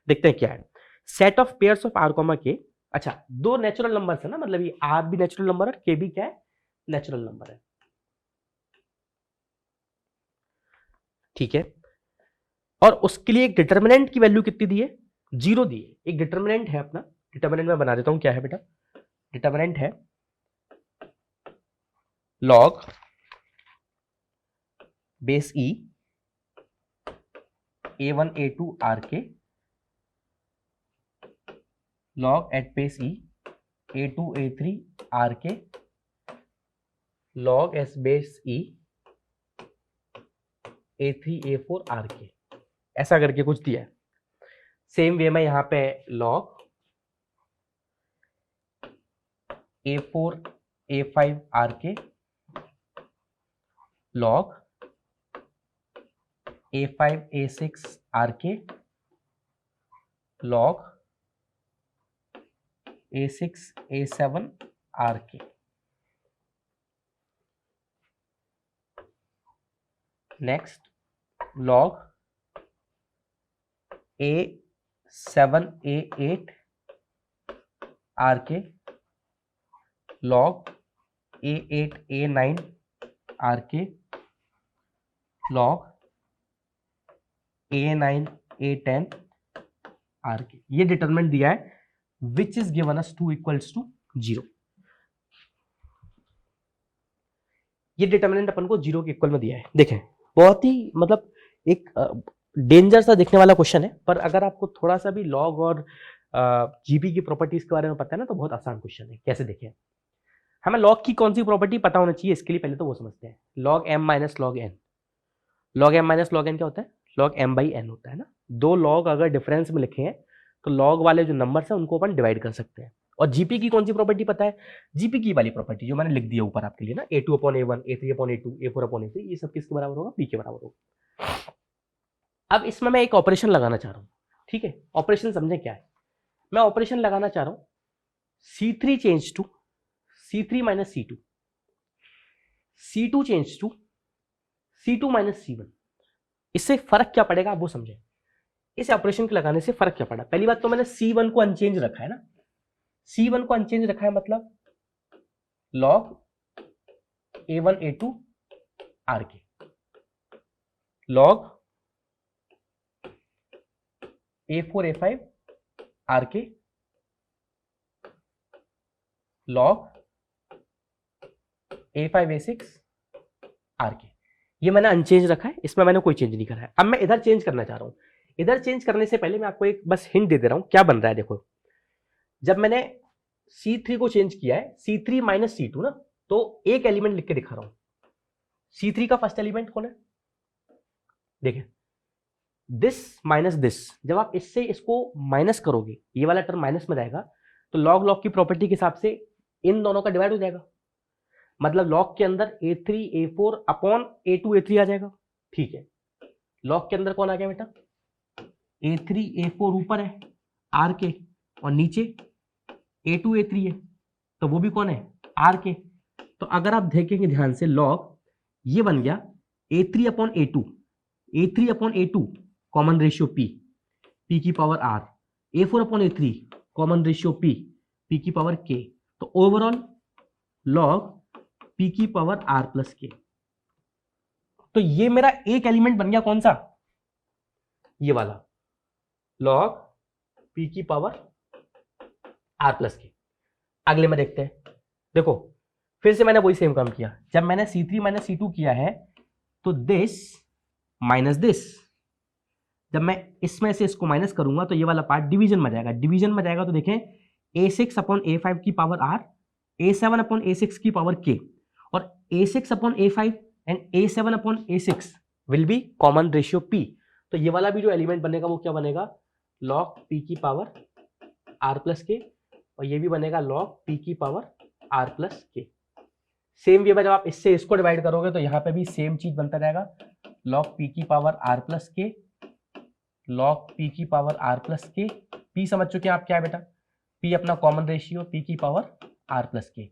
A: देखते हैं क्या है। Set of pairs of R comma के, अच्छा दो नेचुरल नंबर्स है ना, मतलब ये आर भी नेचुरल नंबर है, के भी क्या है? नेचुरल नंबर है। ठीक है, और उसके लिए एक डिटर्मिनेंट की वैल्यू कितनी दी है? 0 दी है। एक डिटर्मिनेंट है अपना, डिटर्मिनेंट मैं बना देता हूं, क्या है बेटा? डिटर्मिनेंट है log base e A1 A2 r के log at base e A2 A3 r के log s base e A3 A4 r के, ऐसा करके कुछ दिया है। सेम वे में यहां पे लॉग A4 A5 आर के लॉग A5 A6 आर के log A6 A7 R K. Next log A7 A8 R के लॉग A8 A9 आर के log A9 A10 R K. ये डिटरमिनेंट दिया है which is given us 2 equals to 0। ये डिटरमिनेंट अपन को 0 के इक्वल में दिया है। देखें, बहुत ही मतलब एक डेंजर सा दिखने वाला क्वेश्चन है, पर अगर आपको थोड़ा सा भी लॉग और जीपी की प्रॉपर्टीज के बारे में पता है ना, तो बहुत आसान क्वेश्चन है। कैसे देखें, हमें लॉग की कौन सी प्रॉपर्टी पता होना चाहिए, इसके लिए पहले तो वो समझते हैं। Log M minus log N, log M minus log N क्या होता है? लॉग एम बाई एन होता है ना। दो लॉग अगर डिफरेंस में लिखे हैं तो लॉग वाले जो नंबर्स हैं उनको अपन डिवाइड कर सकते हैं। और जीपी की कौन सी प्रॉपर्टी पता है? जीपी की वाली प्रॉपर्टी जो मैंने लिख दिया ऊपर आपके लिए ना, A2/A1 A3/A2 A4/A3, ये सब किसके बराबर होगा? पी के बराबर होगा। अब इसमें मैं एक ऑपरेशन लगाना चाह रहा हूं। ठीक है, ऑपरेशन समझे क्या है? मैं ऑपरेशन लगाना चाह रहा हूं C3 change to C3 minus C2, C2 change to C2 minus C1। इससे फर्क क्या पड़ेगा आप वो समझे। इस ऑपरेशन के लगाने से फर्क क्या पड़ा? पहली बात तो मैंने C1 को अनचेंज रखा है ना, C1 को अनचेंज रखा है मतलब लॉग A1 A2 आर के लॉग A4 A5 आर के log A5 A6 R K. ये मैंने अनचेंज रखा है, इसमें मैंने कोई चेंज नहीं करा है। अब मैं इधर चेंज करना चाह रहा हूं। इधर चेंज करने से पहले मैं आपको एक बस हिंट दे दे रहा हूं क्या बन रहा है। देखो, जब मैंने C3 को चेंज किया है C3 माइनस C2 ना, तो एक एलिमेंट लिख के दिखा रहा हूं। C3 का फर्स्ट एलिमेंट कौन है? देखें, दिस माइनस दिस, जब आप इससे इसको माइनस करोगे, ये वाला टर्म माइनस में जाएगा, तो लॉग लॉग की प्रॉपर्टी के हिसाब से इन दोनों का डिवाइड हो जाएगा। मतलब लॉग के अंदर A3 A4 upon A2 A3 आ जाएगा। ठीक है, लॉग के अंदर कौन आ गया बेटा? A3 A4 ऊपर है आर के, और नीचे A2 A3 है, तो वो भी कौन है? आर के। तो अगर आप देखेंगे ध्यान से, लॉग ये बन गया A3 upon A2, A3 upon A2 common ratio P, P की power R, A4 upon A3 common ratio P, P की पावर K। तो ओवरऑल लॉग P की पावर R प्लस K। तो ये मेरा एक एलिमेंट बन गया, कौन सा? ये वाला, लॉग P की पावर R प्लस K। अगले में देखते हैं। देखो, फिर से मैंने वही सेम काम किया। जब मैंने C3 माइनस C2 किया है तो दिस माइनस दिस, जब मैं इसमें से इसको माइनस करूंगा तो ये वाला पार्ट डिवीजन में जाएगा, डिवीजन में जाएगा तो देखें a6 अपॉन a5 की power r, a7 upon a6 की पावर k, और a6 upon a5 and a7 upon a6 will be common ratio p। तो ये वाला भी जो एलिमेंट बनेगा वो क्या बनेगा, log p की पावर r प्लस k, और ये भी बनेगा log p की power r plus k। Same way में जब आप इससे इसको डिवाइड करोगे तो यहाँ पे भी सेम चीज बनता जाएगा, log p की power r plus k, log p की power r plus k। p समझ चुके हैं आप क्या है बेटा, p अपना कॉमन रेशियो p की पावर r प्लस k।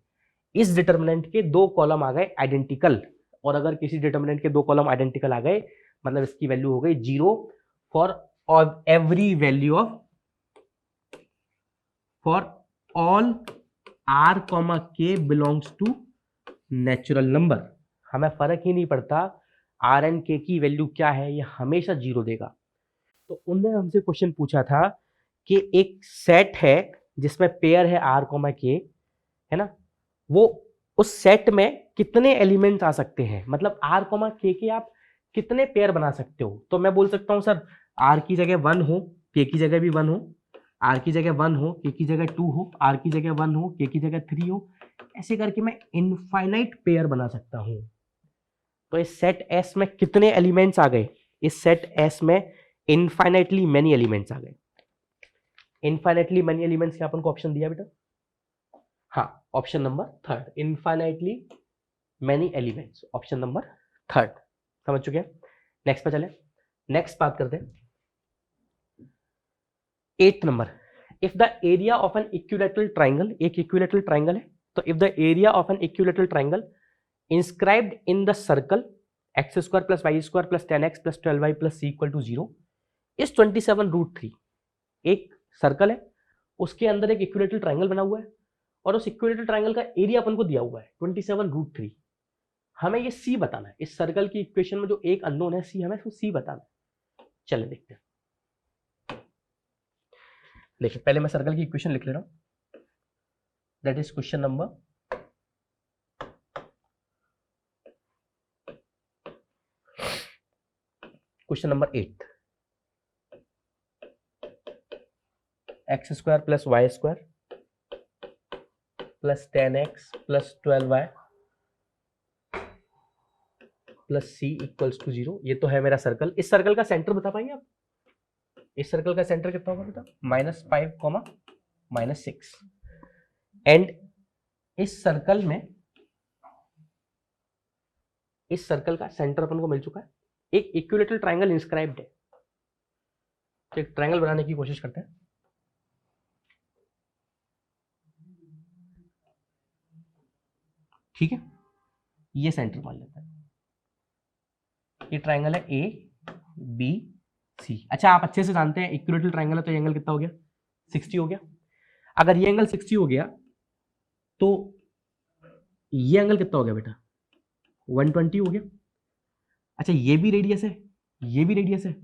A: इस डिटर्मिनेंट के दो कॉलम आ गए आइडेंटिकल, और अगर किसी डिटर्मिनेंट के दो कॉलम आइडेंटिकल आ गए मतलब इसकी वैल्यू हो गई 0 for every value of for all r, k belongs to natural number. हमें फर्क ही नहीं पड़ता r एंड k की वैल्यू क्या है, ये हमेशा 0 देगा। तो उनने हमसे क्वेश्चन पूछा था कि एक सेट है जिसमें पेयर है r, k, है ना, वो उस सेट में कितने एलिमेंट्स आ सकते हैं, मतलब r, k के आप कितने पेयर बना सकते हो। तो मैं बोल सकता हूं सर r की जगह 1 हो, k की जगह भी 1 हो, r की जगह 1 हो, k की जगह 2 हो, r की जगह 1 हो, k की जगह 3 हो, ऐसे करके मैं इनफाइनाइट पेयर बना सकता हूं। तो इस सेट S में कितने एलिमेंट्स आ गए, इस सेट S में इनफाइनाइटली मेनी एलिमेंट्स आ गए। इनफाइनाइटली मेनी एलिमेंट्स क्या अपन को ऑप्शन दिया बेटा, हाँ option number third, infinitely many elements, option number third. समझ चुके हैं, नेक्स्ट पे चले, नेक्स्ट बात करते हैं 8th number. If the area of an equilateral triangle, एक इक्विलैटरल ट्राइंगल है, तो if the area of an equilateral triangle inscribed in the circle x square plus y square plus 10x plus 12y plus c equal to 0 is 27√3। एक सर्कल है, उसके अंदर एक इक्विलैटरल ट्राइंगल बना हुआ है, और उस इक्विलैटरल ट्राइंगल का एरिया अपन को दिया हुआ है 27√3। हमें ये c बताना है, इस सर्कल की इक्वेशन में जो एक अननोन है c, हमें c बताना है। चले देखते हैं। देखिए पहले मैं सर्कल की इक्वेशन लिख ले रहा हूं, that is question number question number 8। X square plus Y square plus 10x plus 12y plus c equals to 0। ये तो है मेरा सर्कल। इस सर्कल का सेंटर बता पाएंगे आप, इस सर्कल का सेंटर कितना होगा बेटा, -5, -6। एंड इस सर्कल में, इस सर्कल का सेंटर अपन को मिल चुका है, एक इक्विलैटरल ट्राइंगल इंस्क्राइब्ड है। तो एक ट्राइंगल बनाने की कोशिश करते हैं। ठीक है, ये सेंटर मान लेते हैं, ये ट्राइंगल है ए बी सी। अच्छा आप अच्छे से जानते हैं इक्विलैटरल ट्राइंगल है तो ये एंगल कितना हो गया, 60 हो गया। अगर ये एंगल 60 हो गया तो ये एंगल कितना हो गया बेटा, 120 हो गया। अच्छा ये भी रेडियस है, ये भी रेडियस है,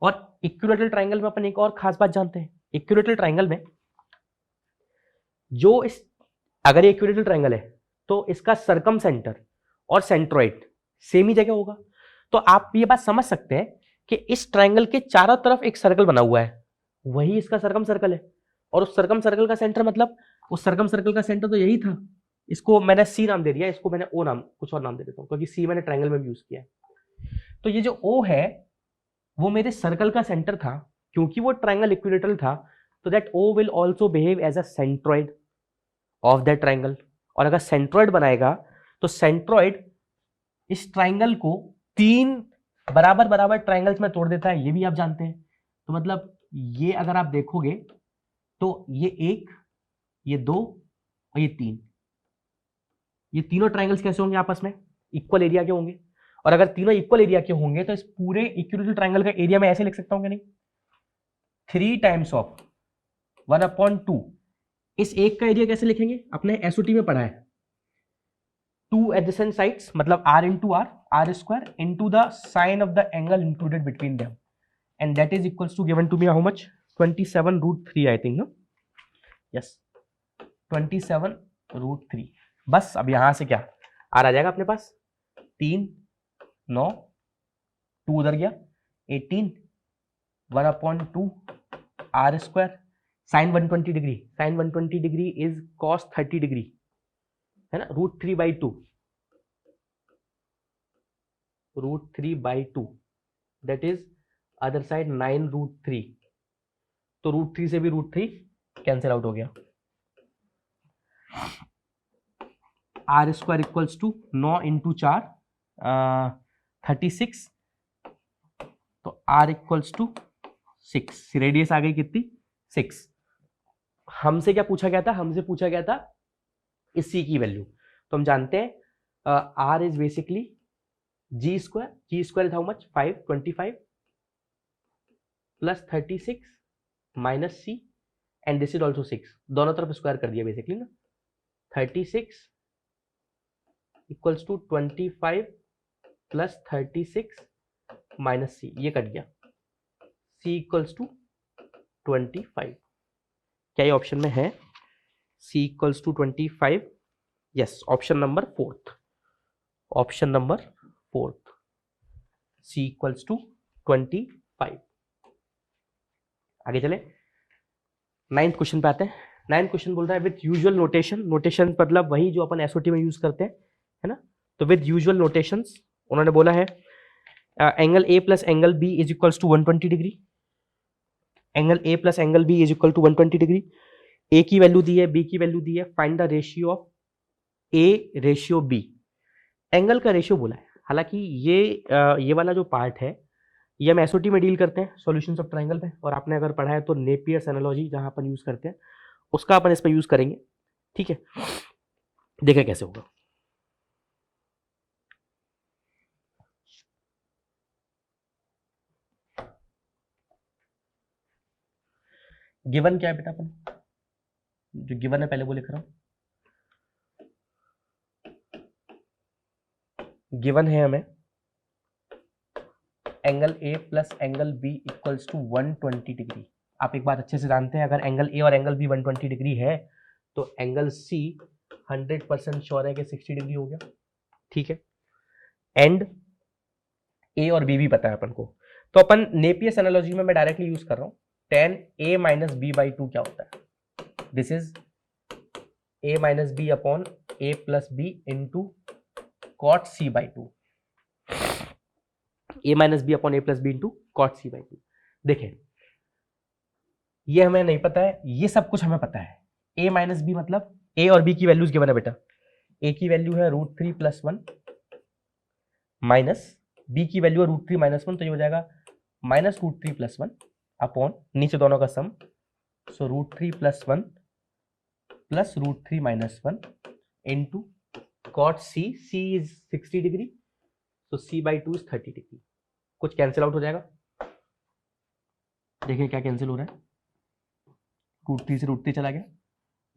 A: और इक्विलैटरल ट्राइंगल में अपन एक और खास बात जानते हैं, इक्विलैटरल ट्राइंगल में जो इस, अगर ये इक्विलैटरल ट्राइंगल है तो इसका सरकम सेंटर और सेंट्रोइड सेम ही जगह होगा। तो आप ये बात समझ सकते हैं कि इस ट्राइंगल के चारों तरफ एक सर्कल बना हुआ है, वही इसका सरकम सर्कल है, और उस सरकम सर्कल का सेंटर, मतलब उस सरकम सर्कल का सेंटर तो यही था। इसको मैंने सी नाम दे दिया, इसको मैंने ओ नाम, कुछ और नाम दे देता हूं क्योंकि सी मैंने ट्राइंगल में भी यूज किया है। तो ये जो ओ है वो मेरे सर्कल का सेंटर था, क्योंकि वो ट्राइंगल इक्विलैटरल था, तो that O will also behave as a centroid of that triangle. और अगर सेंट्रोइड बनाएगा तो सेंट्रोइड इस ट्राइंगल को 3 बराबर बराबर ट्राइंगल्स में तोड़ देता है, ये भी आप जानते हैं। तो मतलब ये अगर आप देखोगे तो ये 1, ये 2 और ये 3, ये तीनों ट्राइंगल्स कैसे होंगे, आपस में इक्वल एरिया के होंगे। और अगर तीनों इक्वल एरिया के होंगे तो इस पूरे इक्विलैटरल ट्राइंगल का एरिया मैं ऐसे लिख सकता हूं कि नहीं, 3 टाइम्स ऑफ 1/2। इस एक का एरिया कैसे लिखेंगे, अपने एसओटी में पढ़ा है, 2 एडजेसेंट साइड्स, मतलब r into r square into the sine of the angle included between them, and that is equals to given to me how much, 27√3 I think, no? Yes, 27√3। बस अब यहां से क्या r आ जाएगा अपने पास, 3 9 2 उधर गया 18 1/2 R square, sine 120 degree, sine 120 degree is cos 30 degree, है ना, √3/2, √3/2 दैट इज अदर साइड 9√3, तो √3 से भी √3 कैंसिल आउट हो गया। R square equals to 9 into 4 36, तो आर इक्वल्स टू 6, रेडियस आ गई कितनी 6। हमसे क्या पूछा गया था, हमसे पूछा गया था इस सी की वैल्यू, तो हम जानते हैं R is basically G square, G square is how much 525 plus 36 minus C and this is also 6, दोनों तरफ स्क्वायर कर दिया बेसिकली ना, 36 equals to 25 plus 36 minus C, ये कट गया, सी इक्वल्स टू 25, क्या ये ऑप्शन में है, C equals to 25, yes, option number 4, option number 4, C equals to 25। आगे चले, 9th क्वेश्चन पे आते हैं। 9th क्वेश्चन बोल रहा है विद यूजुअल नोटेशन, नोटेशन मतलब वही जो अपन एसओटी में यूज करते हैं, है ना, तो विद यूजुअल नोटेशंस उन्होंने बोला है angle A plus angle B is equals to 120 degree, angle A plus angle B is equal to 120 degree, A की वैल्यू दी है, बी की वैल्यू दी है, find the ratio of A ratio B, angle का रेशियो बोला है। हालांकि ये वाला जो पार्ट है ये हम एसओटी में डील करते हैं सॉल्यूशंस ऑफ ट्रायंगल पे, और आपने अगर पढ़ा है तो नेपियर्स एनालॉजी जहां अपन यूज करते हैं उसका अपन इस पर यूज करेंगे, ठीक है, देखा कैसे होगा। गिवन क्या है बेटा, अपन जो गिवन है पहले वो लिख रहा हूं, गिवन है हमें angle A plus angle B equals to 120 degree. आप एक बात अच्छे से जानते हैं, अगर एंगल ए और एंगल बी 120 डिग्री है तो एंगल सी 100% श्योर है कि 60 डिग्री हो गया, ठीक है, एंड ए और बी भी पता है अपन को, तो अपन नेपियर्स एनालॉजी में मैं डायरेक्टली यूज कर रहा हूं, tan a minus b by 2 क्या होता है, this is a minus b upon a plus b into cot c by 2, a minus b upon a plus b into cot c by 2। देखें ये हमें नहीं पता है, ये सब कुछ हमें पता है, a माइनस बी मतलब a और b की वैल्यूज गिवन है बेटा, a की वैल्यू है √3 प्लस 1 माइनस b की वैल्यू है √3 माइनस 1, तो ये हो जाएगा माइनस √3 प्लस 1 अपॉन नीचे दोनों का sum, so √3 plus 1 plus √3 minus 1 into cot c, c is 60 degree, तो सी बाई 2 इज 30 डिग्री, कुछ कैंसिल आउट हो जाएगा, देखिए क्या कैंसिल हो रहा है, √3 से √3 चला गया,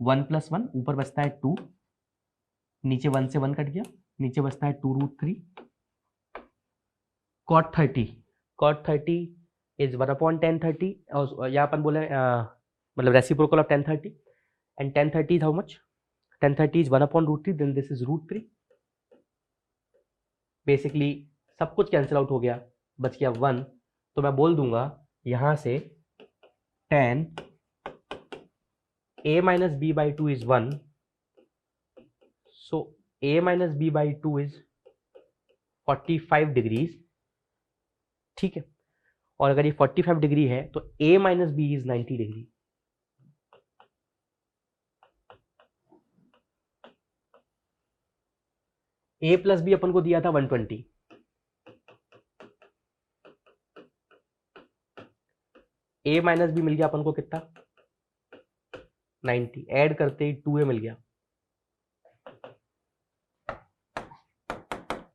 A: 1 प्लस 1 ऊपर बचता है 2, नीचे 1 से 1 कट गया, नीचे बचता है 2√3, कॉट 30 इज 1/tan 30, और यहाँ अपन बोले मतलब reciprocal of tan 30, and tan 30 is how much, tan 30 is 1/√3, then this is √3, basically सब कुछ कैंसिल आउट हो गया, बच गया 1, तो मैं बोल दूंगा यहां से tan a minus b by 2 is 1, so a minus b by 2 is 45 degrees, ठीक है, और अगर ये 45 डिग्री है तो a minus B is 90 degree, a plus B अपन को दिया था 120, a माइनस बी मिल गया अपन को कितना 90, ऐड करते ही 2a मिल गया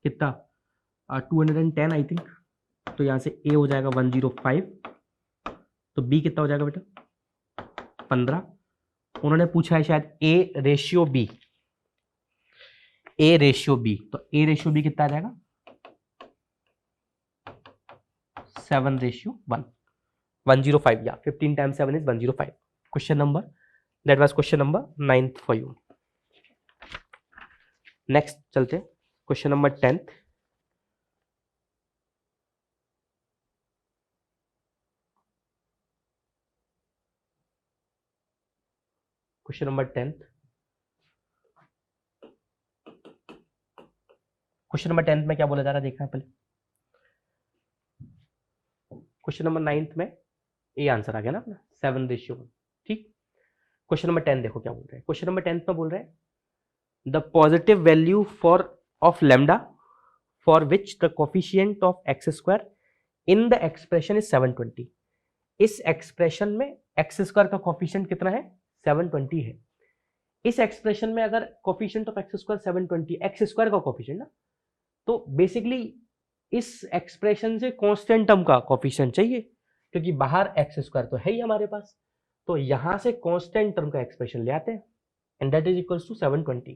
A: कितना 210 आई थिंक, तो यहां से a हो जाएगा 105, तो b कितना हो जाएगा बेटा 15, उन्होंने पूछा है शायद a ratio b, a ratio b, तो a रेशियो b कितना आ जाएगा 7:1, 105, या 15 times 7 is 105, question number, that was question number 9th for you। Next चलते question number 10th, question number 10th, question number 10th में क्या बोला जा रहा है देखना है पहले। क्वेश्चन नंबर 9th में ये आंसर आ गया ना अपना 7:1। ठीक, क्वेश्चन नंबर 10 देखो क्या बोल रहे हैं। क्वेश्चन नंबर 10 में बोल रहे हैं the positive value for of lambda for which the coefficient of x square in the expression is 720। इस एक्सप्रेशन में एक्स स्क्वायर का कोफिशिएंट कितना है? 720 है। इस एक्सप्रेशन में अगर coefficient of x square 720, x square का कोफिशिएंट ना, तो बेसिकली इस एक्सप्रेशन से कांस्टेंट टर्म का कोफिशिएंट चाहिए, क्योंकि बाहर एक्स स्क्वायर तो है ही हमारे पास, तो यहां से कांस्टेंट टर्म का एक्सप्रेशन ले आते हैं, and that is equals to 720।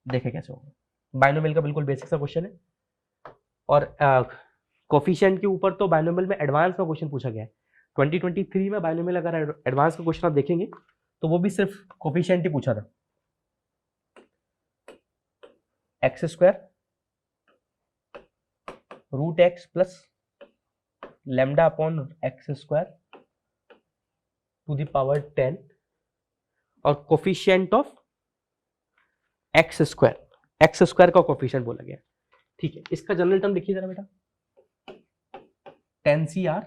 A: देखें कैसे होगा। बाइनोमियल का बिल्कुल बेसिक सा क्वेश्चन है, और कोफिशिएंट के ऊपर तो बाइनोमियल में एडवांस में क्वेश्चन पूछा गया है। 2023 में बाइनोमियल अगर एडवांस का क्वेश्चन आप देखेंगे तो वो भी सिर्फ कोफिशिएंट ही पूछा था। X square root x plus lambda upon x square to the power 10 और कोफिशिएंट ऑफ एक्स स्क्वायर का कोफिशिएंट बोला गया। ठीक है, इसका जनरल टर्म लिखिए जरा बेटा, 10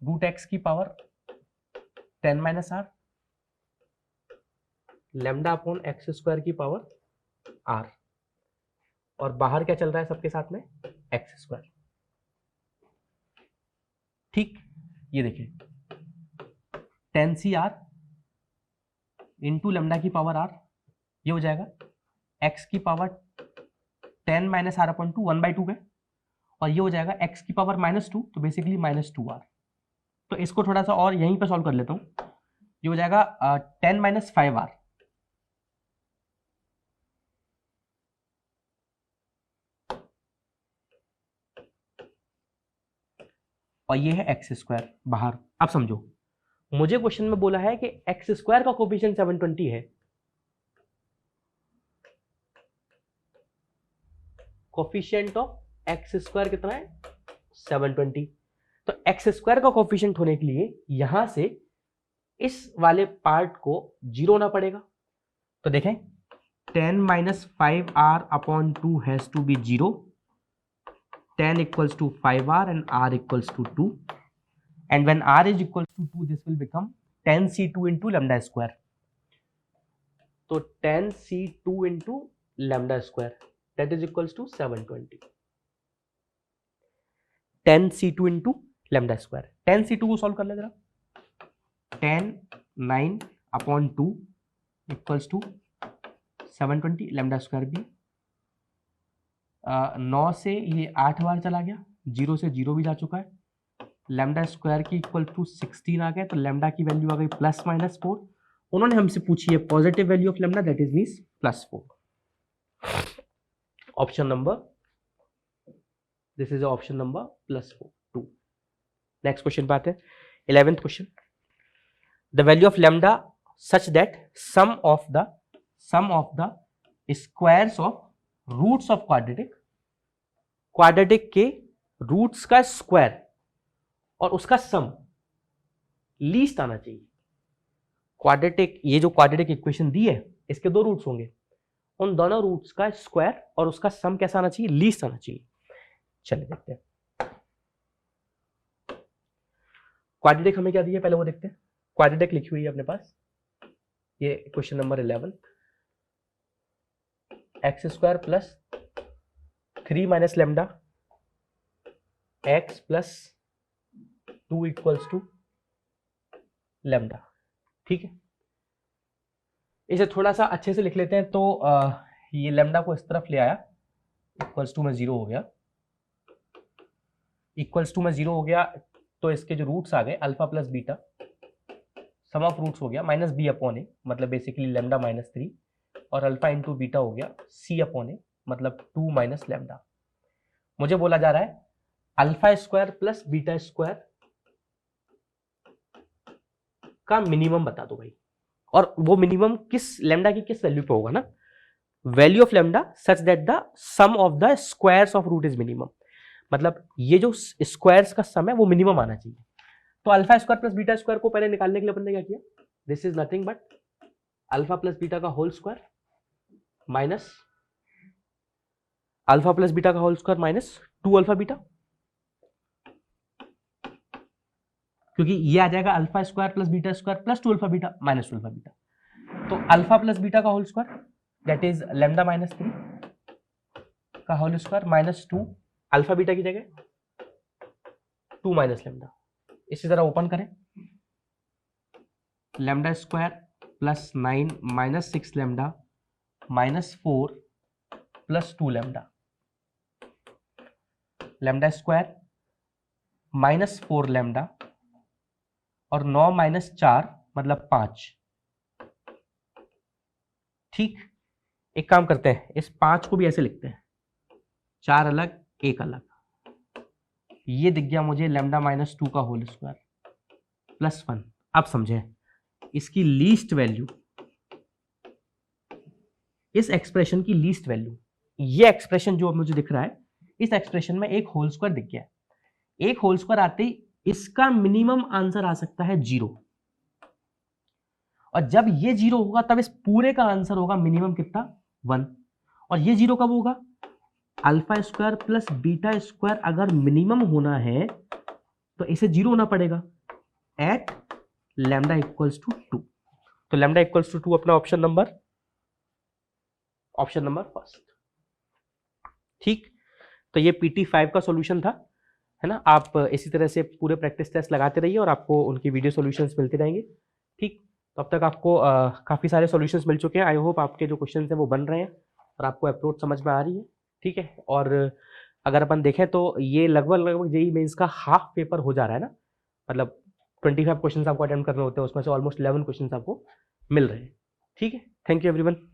A: रूट एक्स की power 10 minus r lambda upon x square की पावर आर, और बाहर क्या चल रहा है सबके साथ में? X square. ठीक, ये देखिए 10 इंटू लैम्डा की पावर आर, ये हो जाएगा एक्स की पावर 10 माइनस आर अपॉन 2 1/2 है, और ये हो जाएगा एक्स की पावर -2, तो बेसिकली -2r। तो इसको थोड़ा सा और यहीं पे सॉल्व कर लेता हूं, ये हो जाएगा 10 माइनस 5r, और ये है एक्स स्क्वायर बाहर। अब समझो, मुझे क्वेश्चन में बोला है कि एक्स स्क्वायर का कोफिशिएंट 720 है, कोफिशिएंट ऑफ एक्स स्क्वायर कितना है? 720। तो एक्स स्क्वायर का कोफिशिएंट होने के लिए यहां से इस वाले पार्ट को 0 होना पड़ेगा। तो देखें 10 minus 5r upon 2 has to be 0, 10 equals to 5r and r equals to 2, and when r is equals to 2 this will become 10c2 into lambda square। तो 10c2 into lambda square that is equals to 720। 10c2 into lambda square, 10c2 को सॉल्व कर ले जरा, 10 9 upon 2 equals to 720, lambda square भी 9 से ये 8 बार चला गया, 0 से 0 भी जा चुका है, लैम्डा स्क्वायर की इक्वल टू 16 आ गया, तो लैम्डा की वैल्यू आ गई +-4। उन्होंने हमसे पूछी है positive value of lambda, that is means +4। Option number, this is option number +4 2। Next question पे आते हैं, 11th question. The value of lambda such that sum of the squares of roots of quadratic के रूट्स का स्क्वायर और उसका सम लीस्ट आना चाहिए। क्वाड्रेटिक, ये जो क्वाड्रेटिक इक्वेशन दी है इसके 2 रूट्स होंगे, उन दोनों रूट्स का स्क्वायर और उसका सम कैसा आना चाहिए? लीस्ट आना चाहिए। चलिए देखते हैं क्वाड्रेटिक हमें क्या दिया पहले वो देखते हैं। क्वाड्रेटिक लिखी हुई है अपने पास, ये question number 11, x square plus 3 minus lambda x plus 2 equals to lambda. ठीक है, इसे थोड़ा सा अच्छे से लिख लेते हैं। तो ये लैम्डा को इस तरफ ले आया, इक्वल्स टू में 0 हो गया, इक्वल्स टू में 0 हो गया, तो इसके जो रूट्स आ गए alpha plus beta, sum of roots हो गया -b अपॉन ए, मतलब बेसिकली लैम्डा -3, और अल्फा इंटू बीटा हो गया c अपॉन ए, मतलब 2 माइनस लैम्डा। मुझे बोला जा रहा है alpha square plus beta square का मिनिमम बता दो भाई, और वो मिनिमम किस लैम्डा की किस वैल्यू पे होगा ना? Value of lambda such that the sum of the squares of root is minimum, मतलब ये जो स्क्वायर्स का सम है वो मिनिमम आना चाहिए। तो alpha square plus beta square को पहले निकालने के लिए अपन ने क्या किया, this is nothing but alpha plus beta का whole square minus alpha plus beta का whole square minus 2 alpha beta, क्योंकि ये आ जाएगा alpha square plus beta square plus 2 alpha beta minus 2 alpha beta. तो अल्फा प्लस बीटा का whole square that is lambda minus 3 का whole square minus 2 alpha beta की जगह 2 माइनस लैम्डा। इसी तरह ओपन करें, lambda square plus 9 minus 6 lambda minus 4 plus 2 lambda, lambda square minus 4 lambda और 9 माइनस 4 मतलब 5। ठीक, एक काम करते हैं, इस 5 को भी ऐसे लिखते हैं, 4 अलग 1 अलग। ये दिख गया मुझे लैम्डा माइनस 2 का होल स्क्वायर प्लस 1। अब समझें, इसकी लीस्ट वैल्यू, इस एक्सप्रेशन की लीस्ट वैल्यू, ये एक्सप्रेशन जो मुझे दिख रहा है, इस एक्सप्रेशन में एक होल स्क्वायर दिख गया। एक होल स्क्वायर आते ही इसका मिनिमम आंसर आ सकता है 0, और जब ये 0 होगा तब इस पूरे का आंसर होगा मिनिमम कितना 1। और ये 0 कब होगा, alpha square plus beta square अगर मिनिमम होना है तो इसे 0 होना पड़ेगा एट लैम्डा इक्वल्स टू 2। तो लैम्डा इक्वल्स टू 2 अपना ऑप्शन नंबर फर्स्ट। ठीक, तो ये PT5 का सॉल्यूशन था, है ना। आप इसी तरह से पूरे प्रैक्टिस टेस्ट लगाते रहिए और आपको उनकी वीडियो सॉल्यूशंस मिलते रहेंगे। ठीक, तो अब तक आपको काफ़ी सारे सॉल्यूशंस मिल चुके हैं। आई होप आपके जो क्वेश्चन हैं वो बन रहे हैं और आपको अप्रोच समझ में आ रही है। ठीक है, और अगर अपन देखें तो ये लगभग जेईई मेंस का हाफ पेपर हो जा रहा है ना, मतलब 25 क्वेश्चन आपको अटेम्प्ट करने होते हैं, उसमें से ऑलमोस्ट 11 क्वेश्चन आपको मिल रहे हैं। ठीक है, थैंक यू एवरीवन।